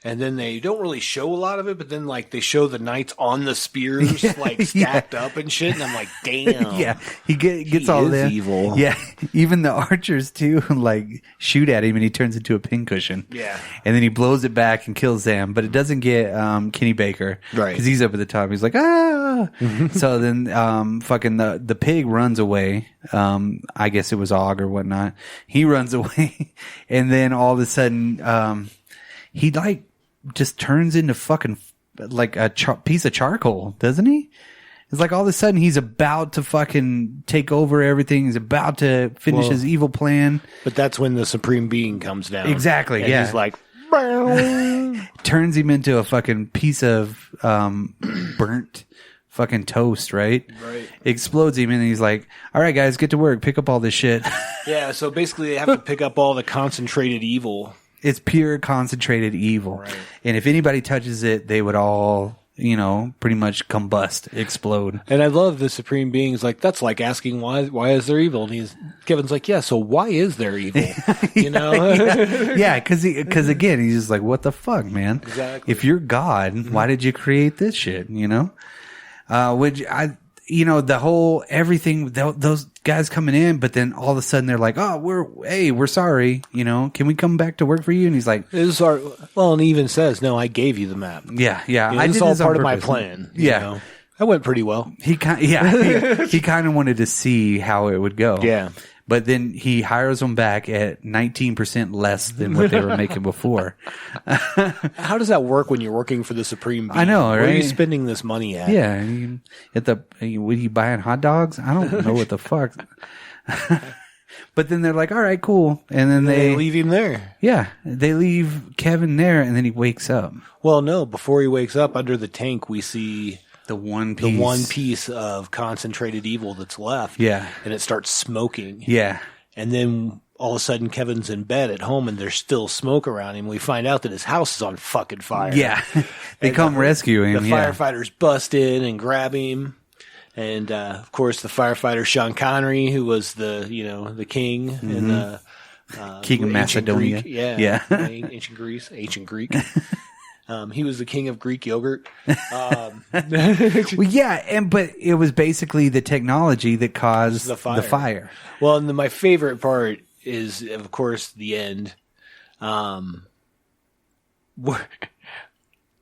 And then they don't really show a lot of it, but then like they show the knights on the spears like stacked up and shit, and I'm like, damn. Yeah, he gets all that evil. Yeah, even the archers too, like shoot at him, and he turns into a pincushion. Yeah, and then he blows it back and kills them, but it doesn't get Kenny Baker, right? Because he's up at the top. He's like, ah. So then, fucking the pig runs away. I guess it was Og or whatnot. He runs away, and then all of a sudden, he like just turns into fucking like a piece of charcoal, doesn't he? It's like all of a sudden he's about to fucking take over everything. He's about to finish his evil plan. But that's when the Supreme Being comes down. Exactly, and yeah. He's like, turns him into a fucking piece of burnt fucking toast, right? Right. Explodes him, and he's like, all right, guys, get to work. Pick up all this shit. Yeah, so basically they have to pick up all the concentrated evil. It's pure concentrated evil. Right. And if anybody touches it, they would all, pretty much combust, explode. And I love the Supreme Being's like, that's like asking why is there evil? And Kevin's like, yeah, so why is there evil? Yeah, because again, he's just like, what the fuck, man? Exactly. If you're God, why did you create this shit, Which the whole everything, those guys coming in, but then all of a sudden they're like, oh, we're sorry, can we come back to work for you? And he's like, this is and he even says, no, I gave you the map. Yeah. I did this all part of my plan. Yeah. That went pretty well. He kind of wanted to see how it would go. Yeah. But then he hires them back at 19% less than what they were making before. How does that work when you're working for the Supreme Being? I know, right? Where are you spending this money at? Yeah. Were you buying hot dogs? I don't know what the fuck. But then they're like, all right, cool. And then they leave him there. Yeah. They leave Kevin there, and then he wakes up. Well, no. Before he wakes up, under the tank, we see the one piece of concentrated evil that's left. Yeah. And it starts smoking. Yeah. And then all of a sudden Kevin's in bed at home and there's still smoke around him. We find out that his house is on fucking fire. Yeah. They come rescue him. The firefighters bust in and grab him. And, of course, the firefighter Sean Connery, who was the king in the King of Macedonia. Greek, yeah. Ancient Greek. He was the king of Greek yogurt. Well, yeah, but it was basically the technology that caused the fire. Well, and my favorite part is, of course, the end.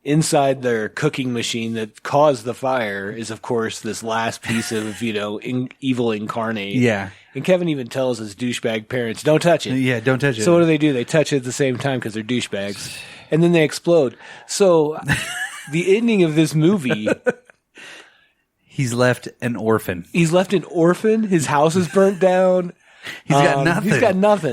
Inside their cooking machine that caused the fire is, of course, this last piece of, evil incarnate. Yeah. And Kevin even tells his douchebag parents, don't touch it. Yeah, don't touch it. So what do? They touch it at the same time because they're douchebags. And then they explode. So the ending of this movie... He's left an orphan. His house is burnt down. He's got nothing.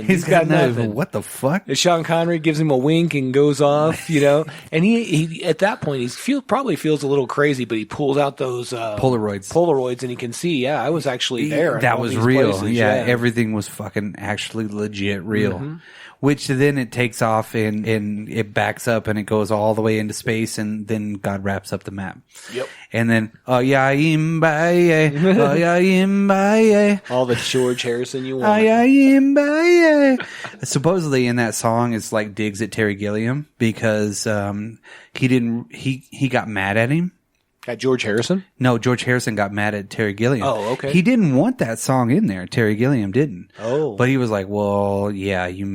He's got nothing. What the fuck? Sean Connery gives him a wink and goes off, And he at that point, probably feels a little crazy, but he pulls out those Polaroids, and he can see, I was actually there. That was real. Places. Yeah, everything was fucking actually legit real. Mm-hmm. Which then it takes off and it backs up and it goes all the way into space, and then God wraps up the map. Yep. And then all the George Harrison you want. Supposedly in that song it's like digs at Terry Gilliam because he got mad at him. At George Harrison? No, George Harrison got mad at Terry Gilliam. Oh, okay. He didn't want that song in there. Terry Gilliam didn't. Oh. But he was like, well, yeah, you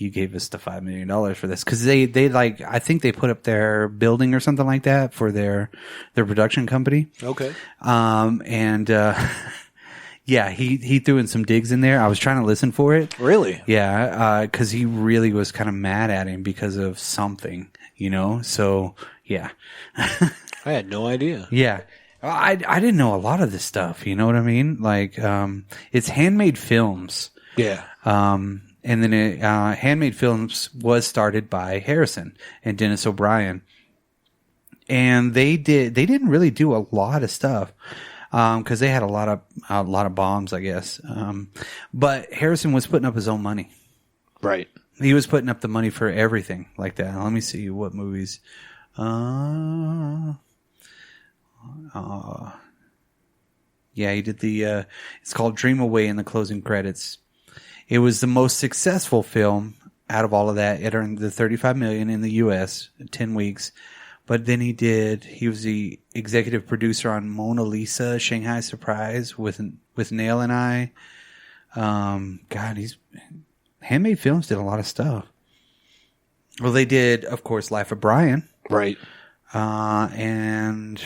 gave us the $5 million for this. Cause they I think they put up their building or something like that for their production company. Okay. Yeah, he threw in some digs in there. I was trying to listen for it. Really? Yeah. Cause he really was kind of mad at him because of something, so yeah. I had no idea. Yeah. I didn't know a lot of this stuff. You know what I mean? Like, it's Handmade Films. Yeah. And then Handmade Films was started by Harrison and Dennis O'Brien. And they didn't really do a lot of stuff. Cause they had a lot of bombs, I guess. But Harrison was putting up his own money. Right. He was putting up the money for everything like that. Let me see what movies. Yeah, he did it's called Dream Away in the closing credits. It was the most successful film out of all of that, it earned the $35 million in the U.S. in 10 weeks. But then he was the executive producer on Mona Lisa, Shanghai Surprise with Nail and I. Handmade Films did a lot of stuff. Well, they did, of course, Life of Brian. Right. And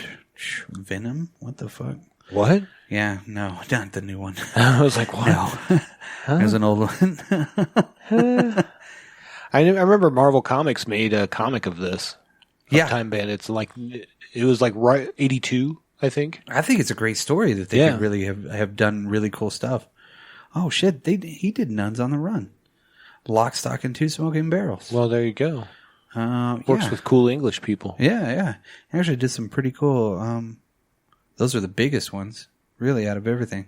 Venom. What the fuck? What? Yeah, no, not the new one. I was like, what? No. Huh? It was an old one. I remember Marvel Comics made a comic of this. Yeah. Time Bandits. Like, it was like right 82, I think. I think it's a great story that they could really have done really cool stuff. Oh, shit. He did Nuns on the Run. Lock, Stock, and Two Smoking Barrels. Well, there you go. Works with cool English people. Yeah. Actually did some pretty cool. Those are the biggest ones, really, out of everything.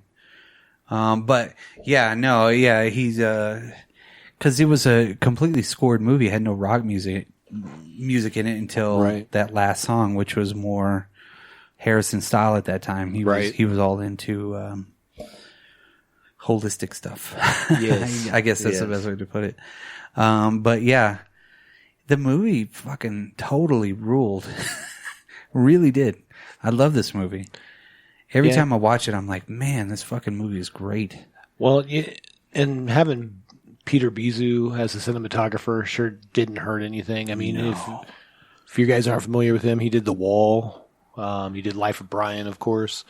But he's because it was a completely scored movie. It had no rock music in it until that last song, which was more Harrison style at that time. He was all into holistic stuff. Yes. I guess that's the best way to put it. But yeah, the movie fucking totally ruled. Really did. I love this movie. Every time I watch it, I'm like, man, this fucking movie is great. Well, and having Peter Bizou as a cinematographer sure didn't hurt anything. I mean, if you guys aren't familiar with him, he did The Wall. He did Life of Brian, of course.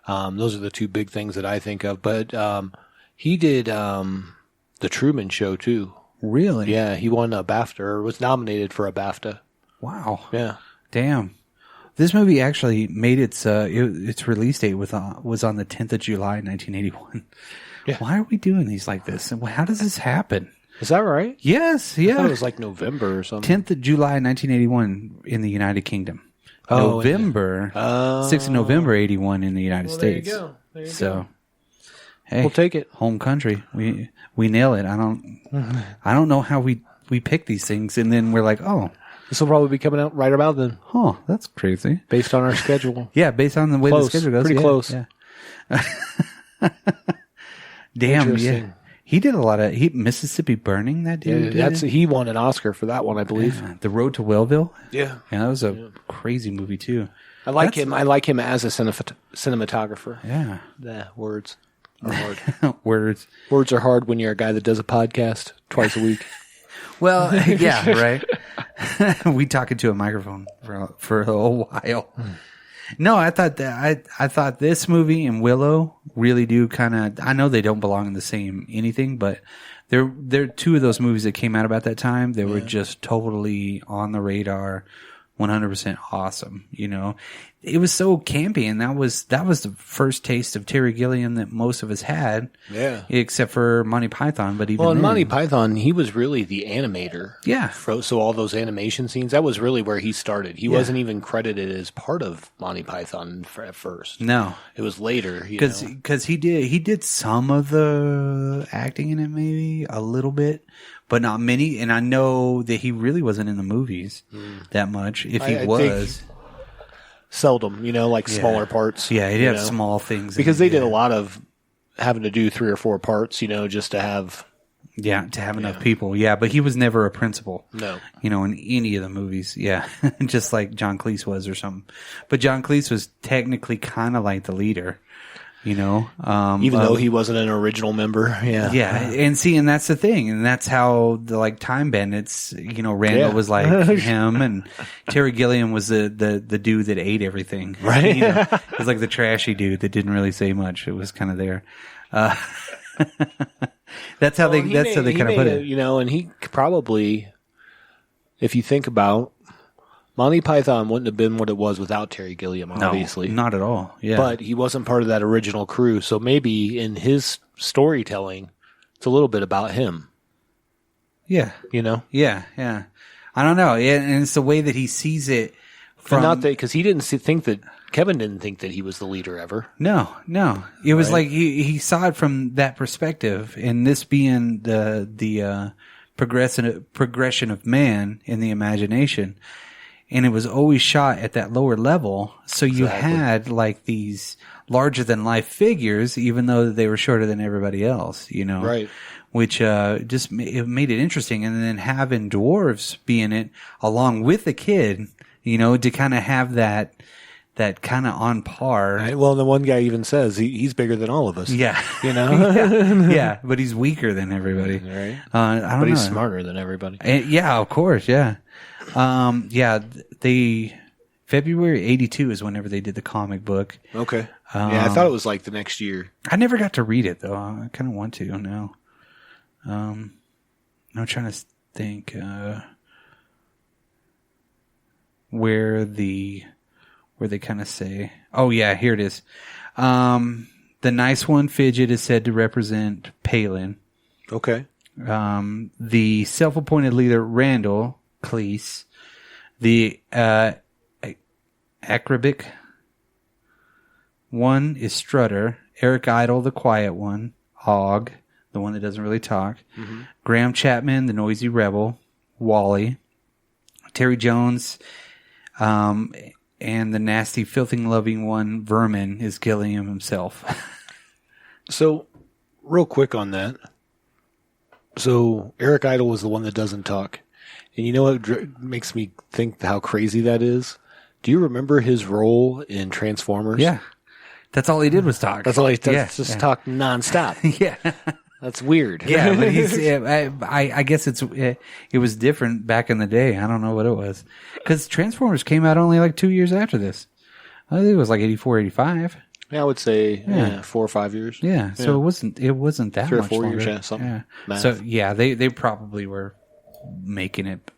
Those are the two big things that I think of. But he did The Truman Show, too. Really? Yeah, he won a BAFTA, or was nominated for a BAFTA. Wow. Yeah. Damn. This movie actually made its release date was on the 10th of July, 1981. Yeah. Why are we doing these like this? And how does this happen? Is that right? Yes. Yeah. I thought it was like November or something. 10th of July, 1981 in the United Kingdom. November. 6th of November, 81 in the United States. There you go. Go. Hey, we'll take it. Home country. We nail it. I don't know how we pick these things and then we're like, oh, this will probably be coming out right about then. Huh, that's crazy. Based on our schedule. Yeah, based on the way the schedule goes. Pretty close. Yeah. Damn, yeah. He did a lot of Mississippi Burning, that dude. Yeah, he won an Oscar for that one, I believe. Yeah. The Road to Wellville? Yeah. Yeah, that was a crazy movie too. I like him. I like him as a cinematographer. Yeah. The words are hard. Words are hard when you're a guy that does a podcast twice a week. Well, yeah, right. We talk into a microphone for a while. No, I thought this movie and Willow really do kind of. I know they don't belong in the same anything, but they're two of those movies that came out about that time. They were just totally on the radar, 100% awesome. You know, it was so campy, and that was the first taste of Terry Gilliam that most of us had. Yeah, except for Monty Python. But even in Monty Python, he was really the animator. Yeah, so all those animation scenes, that was really where he started. He wasn't even credited as part of Monty Python at first. No, it was later because he did some of the acting in it, maybe a little bit. But not many, and I know that he really wasn't in the movies that much. If he was, seldom, like smaller parts. Yeah, he'd have small things because they did a lot of having to do 3 or 4 parts, just to have. Yeah, to have enough people. Yeah, but he was never a principal. No, in any of the movies. Yeah, just like John Cleese was or something. But John Cleese was technically kind of like the leader. Even though he wasn't an original member. Yeah. Yeah. And that's the thing. And that's how the Time Bandits, Randall was like him and Terry Gilliam was the dude that ate everything. Right. It was like the trashy dude that didn't really say much. It was kind of there. That's how they kind of put it. And he probably, if you think about, Monty Python wouldn't have been what it was without Terry Gilliam, obviously. No, not at all. Yeah. But he wasn't part of that original crew, so maybe in his storytelling, it's a little bit about him. Yeah. Yeah. I don't know. Yeah, and it's the way that he sees it. Not that, because he didn't think that, Kevin didn't think that he was the leader ever. No. It was like he saw it from that perspective, and this being the progression of man in the imagination. and it was always shot at that lower level. So you had like these larger than life figures, even though they were shorter than everybody else, you know? Right. Which just it made it interesting. And then having dwarves be in it along with the kid, you know, to kind of have that kind of on par. Right. Well, the one guy even says he's bigger than all of us. Yeah. You know? Yeah, but he's weaker than everybody. Right. I don't But he's know. smarter than everybody. Yeah, of course. Yeah. February 82 is whenever they did the comic book. Okay. I thought it was like the next year. I never got to read it though. I kind of want to now. I'm trying to think where they kind of say. Oh yeah, here it is. The nice one, Fidget, is said to represent Palin. Okay. The self-appointed leader, Randall Cleese. The acrobic one is Strutter. Eric Idle, the quiet one. Og, the one that doesn't really talk. Mm-hmm. Graham Chapman, the noisy rebel. Wally. Terry Jones, and the nasty, filthy-loving one, Vermin, is Gilliam himself. So, real quick on that. So, Eric Idle was the one that doesn't talk. And you know what makes me think how crazy that is? Do you remember his role in Transformers? Yeah. That's all he did was talk. That's all he does, talk nonstop. Yeah. That's weird. Yeah, but he's. I guess it was different back in the day. I don't know what it was, because Transformers came out only like 2 years after this. I think it was like 84, 85. Yeah, I would say 4 or 5 years. Yeah, so it wasn't that 3 or much 4 longer. years, yeah, something. Yeah. Math. So yeah, they probably were making it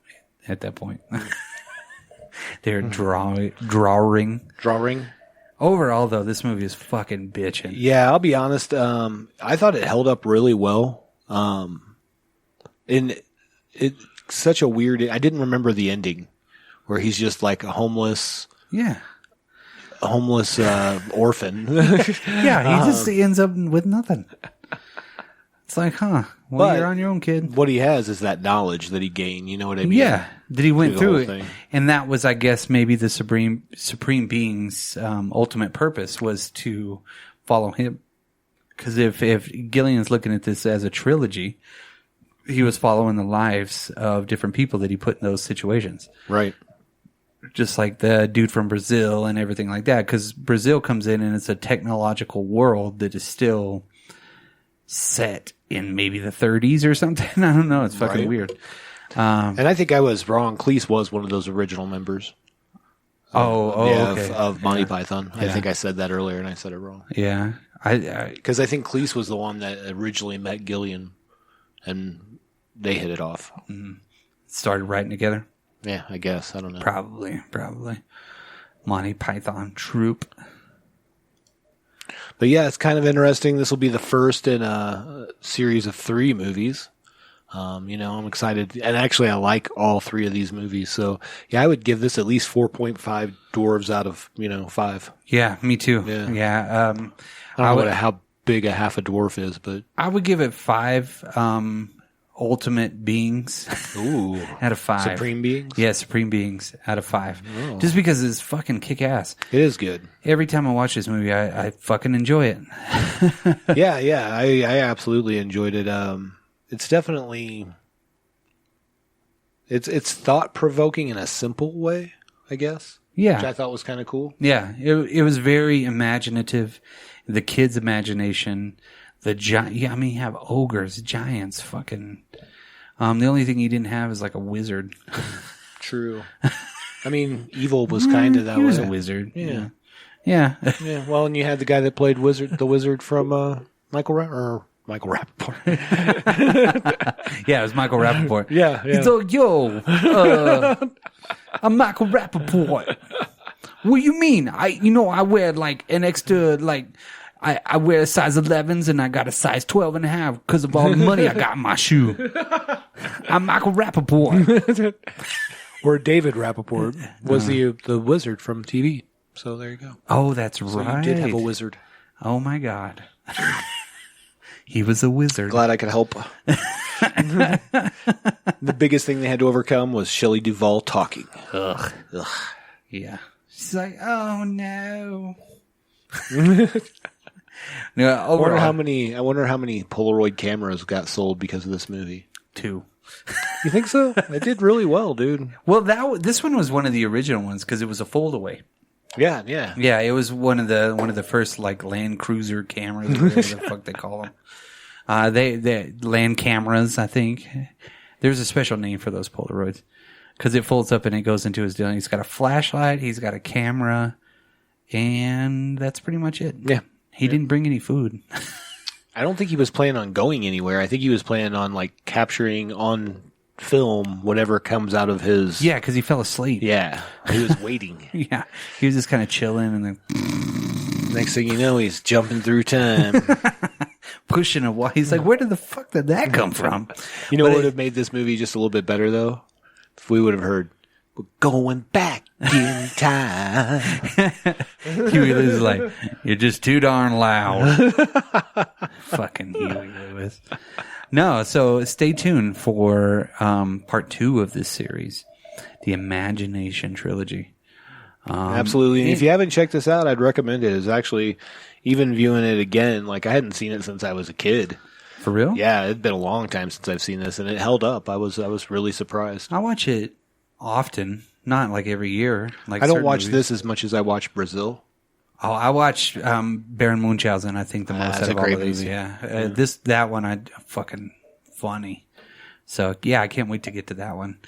at that point. They're drawing. Overall, though, this movie is fucking bitching. Yeah, I'll be honest. I thought it held up really well. And it's such a weird. I didn't remember the ending, where he's just like a homeless orphan. Yeah, he just ends up with nothing. It's like, well, but you're on your own, kid. What he has is that knowledge that he gained. You know what I mean? Yeah, that he went through it, thing. And that was, I guess, maybe the supreme being's ultimate purpose was to follow him. Because if Gilliam's looking at this as a trilogy, he was following the lives of different people that he put in those situations. Right. Just like the dude from Brazil and everything like that. Because Brazil comes in and it's a technological world that is still set in maybe the 30s or something. I don't know. It's fucking weird. And I think I was wrong. Cleese was one of those original members. Okay. Of Monty Python. Yeah. I think I said that earlier and I said it wrong. Yeah. Because I think Cleese was the one that originally met Gilliam and they hit it off. Started writing together. Yeah, I guess. I don't know. Probably. Monty Python troupe. But yeah, it's kind of interesting. This will be the first in a series of 3 movies. I'm excited. And actually, I like all 3 of these movies. So, yeah, I would give this at least 4.5 dwarves out of, 5. Yeah, me too. Yeah. I don't know how big a half a dwarf is, but I would give it 5 ultimate beings. Ooh. Out of 5. Supreme beings? Yeah, supreme beings out of 5. Oh. Just because it's fucking kick-ass. It is good. Every time I watch this movie, I fucking enjoy it. Yeah, I absolutely enjoyed it. It's definitely it's thought-provoking in a simple way, I guess. Yeah. Which I thought was kind of cool. Yeah, it was very imaginative. The kid's imagination, you have ogres, giants, fucking. The only thing he didn't have is like a wizard. True. I mean, evil was kind of that way. He was a wizard. Yeah. Yeah. Well, and you had the guy that played the wizard from Michael Rappaport. Yeah, it was Michael Rappaport. Yeah. He's like, yo, I'm Michael Rappaport. What do you mean? I wear like an extra, like, I wear a size 11s and I got a size 12 and a half because of all the money I got in my shoe. I'm Michael Rappaport. Or David Rappaport was the wizard from TV. So there you go. Oh, that's So right. you did have a wizard. Oh my God. He was a wizard. Glad I could help. The biggest thing they had to overcome was Shelley Duvall talking. Ugh. Yeah. She's like, oh no. No, I wonder how many Polaroid cameras got sold because of this movie. 2. You think so? It did really well, dude. Well, this one was one of the original ones because it was a foldaway. Yeah. Yeah, it was one of the first like Land Cruiser cameras, or whatever the fuck they call them. They land cameras, I think. There's a special name for those Polaroids because it folds up and it goes into his deal. He's got a flashlight, he's got a camera, and that's pretty much it. Yeah. He didn't bring any food. I don't think he was planning on going anywhere. I think he was planning on like capturing on film whatever comes out of his. Yeah, because he fell asleep. Yeah, he was waiting. Yeah, he was just kind of chilling, and then next thing you know, he's jumping through time, pushing a wall. He's like, "Where did the fuck did that come from?" You know what would have made this movie just a little bit better though? If we would have heard, "We're going back in time." Huey Lewis is like, "You're just too darn loud." Fucking Huey Lewis. No, so stay tuned for part 2 of this series, the Imagination Trilogy. Absolutely. And if you haven't checked this out, I'd recommend it. It's actually, even viewing it again, like I hadn't seen it since I was a kid. For real? Yeah, it'd been a long time since I've seen this, and it held up. I was really surprised. I watch it often, not like every year. Like I don't watch movies. this as much as I watch Brazil. Oh, I watch Baron Munchausen. I think the most That's out of a all great of these. movie. Yeah, that one I fucking funny. So yeah, I can't wait to get to that one.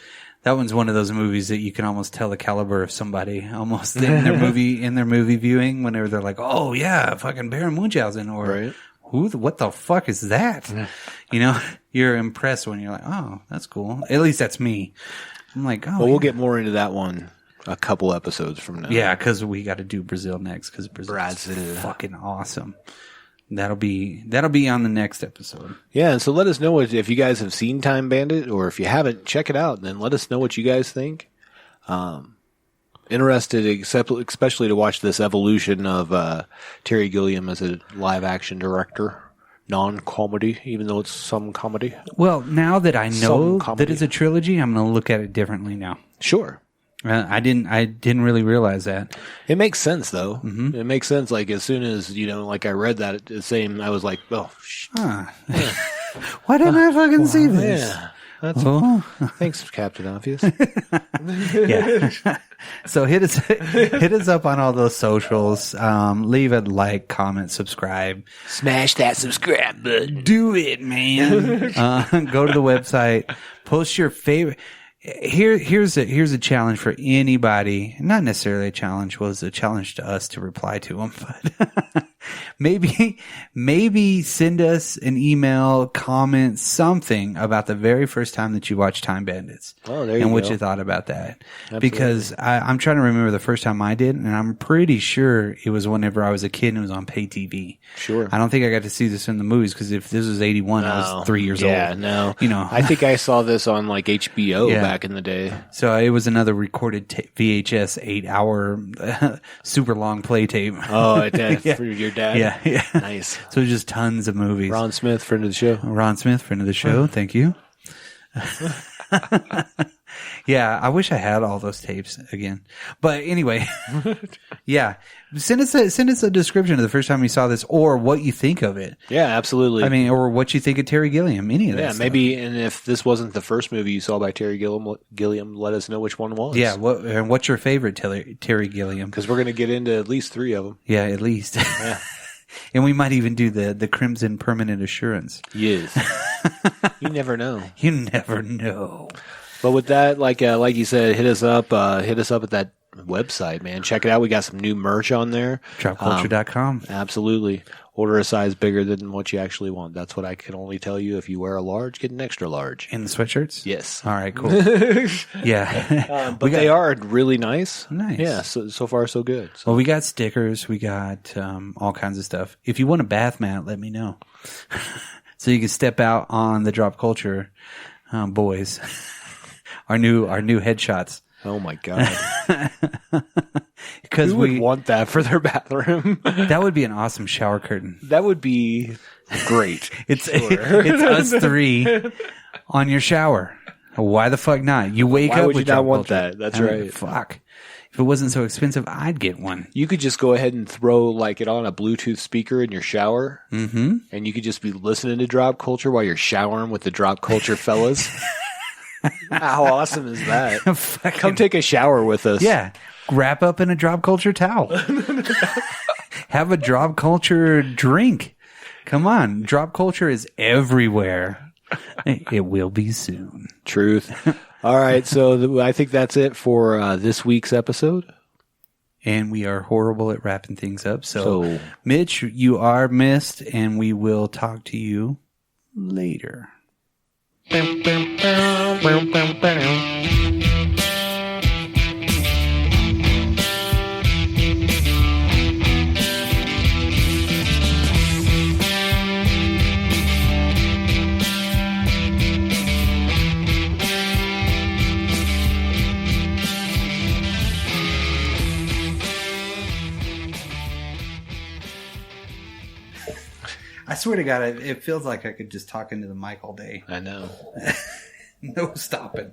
That one's one of those movies that you can almost tell the caliber of somebody almost in their movie viewing whenever they're like, oh yeah, fucking Baron Munchausen, or Right. what the fuck is that? You know, you're impressed when you're like, oh, that's cool. At least that's me. I'm like, oh, Well, we'll get more into that one a couple episodes from now. yeah, because we got to do Brazil next because Brazil Brazil. is fucking awesome. That'll be on the next episode. Yeah, and so let us know if you guys have seen Time Bandit, or if you haven't, check it out, and then let us know what you guys think. Interested, especially to watch this evolution of Terry Gilliam as a live-action director. Non-comedy, even though it's some comedy. Well, now that I know Some comedy. that it's a trilogy, I'm going to look at it differently now. Sure. I didn't really realize that. It makes sense, though. Mm-hmm. It makes sense. Like, as soon as, like I read that, the same, I was like, oh, Why didn't I fucking see this? Yeah. That's, thanks, Captain Obvious. Yeah. So hit us up on all those socials. Leave a like, comment, subscribe. Smash that subscribe button. Do it, man. Go to the website. Post your favorite. Here's a challenge for anybody. Not necessarily a challenge. Was a challenge to us to reply to them, but maybe send us an email, comment something about the very first time that you watched Time Bandits. Oh, there you and what go. you thought about that. Absolutely. Because I'm trying to remember the first time I did, and I'm pretty sure it was whenever I was a kid and it was on pay TV. Sure. I don't think I got to see this in the movies because if this was 81, I was 3 years old. Yeah, no. I think I saw this on like HBO back in the day. So it was another recorded VHS 8-hour super long play tape. Oh, for your dad? Yeah. Nice. So just tons of movies. Ron Smith, friend of the show. Ron Smith, friend of the show. Thank you. Yeah, I wish I had all those tapes again. But anyway, yeah. Send us a description of the first time you saw this, or what you think of it. Yeah, absolutely. I mean, or what you think of Terry Gilliam. Any of that. Yeah, stuff. maybe. And if this wasn't the first movie you saw by Terry Gilliam, let us know which one was. Yeah. And what's your favorite Terry Gilliam? Because we're going to get into at least 3 of them. Yeah, at least. Yeah. And we might even do the Crimson Permanent Assurance. Yes. You never know. You never know. But with that, like you said, hit us up at that website, man. Check it out. We got some new merch on there. Dropculture.com. Absolutely. Order a size bigger than what you actually want. That's what I can only tell you. If you wear a large, get an extra large. In the sweatshirts? Yes. All right, cool. Yeah. But they are really nice. Nice. Yeah, so far so good. So. Well, we got stickers. We got all kinds of stuff. If you want a bath mat, let me know. So you can step out on the Drop Culture boys. Our new headshots. Oh my god! Because Who would want that for their bathroom? That would be an awesome shower curtain. That would be Great. It's us three on your shower. Why the fuck not? You wake Why up would with you not drop want culture. that? That's I mean, right. Fuck. If it wasn't so expensive, I'd get one. You could just go ahead and throw like it on a Bluetooth speaker in your shower, Mm-hmm. and you could just be listening to Drop Culture while you're showering with the Drop Culture fellas. How awesome is that? Come take a shower with us. Yeah. Wrap up in a drop culture towel. Have a drop culture drink. Come on. Drop culture is everywhere. It will be soon. Truth. All right. So I think that's it for this week's episode. And we are horrible at wrapping things up. So- Mitch, you are missed, and we will talk to you later. I swear to God, it feels like I could just talk into the mic all day. I know. No stopping.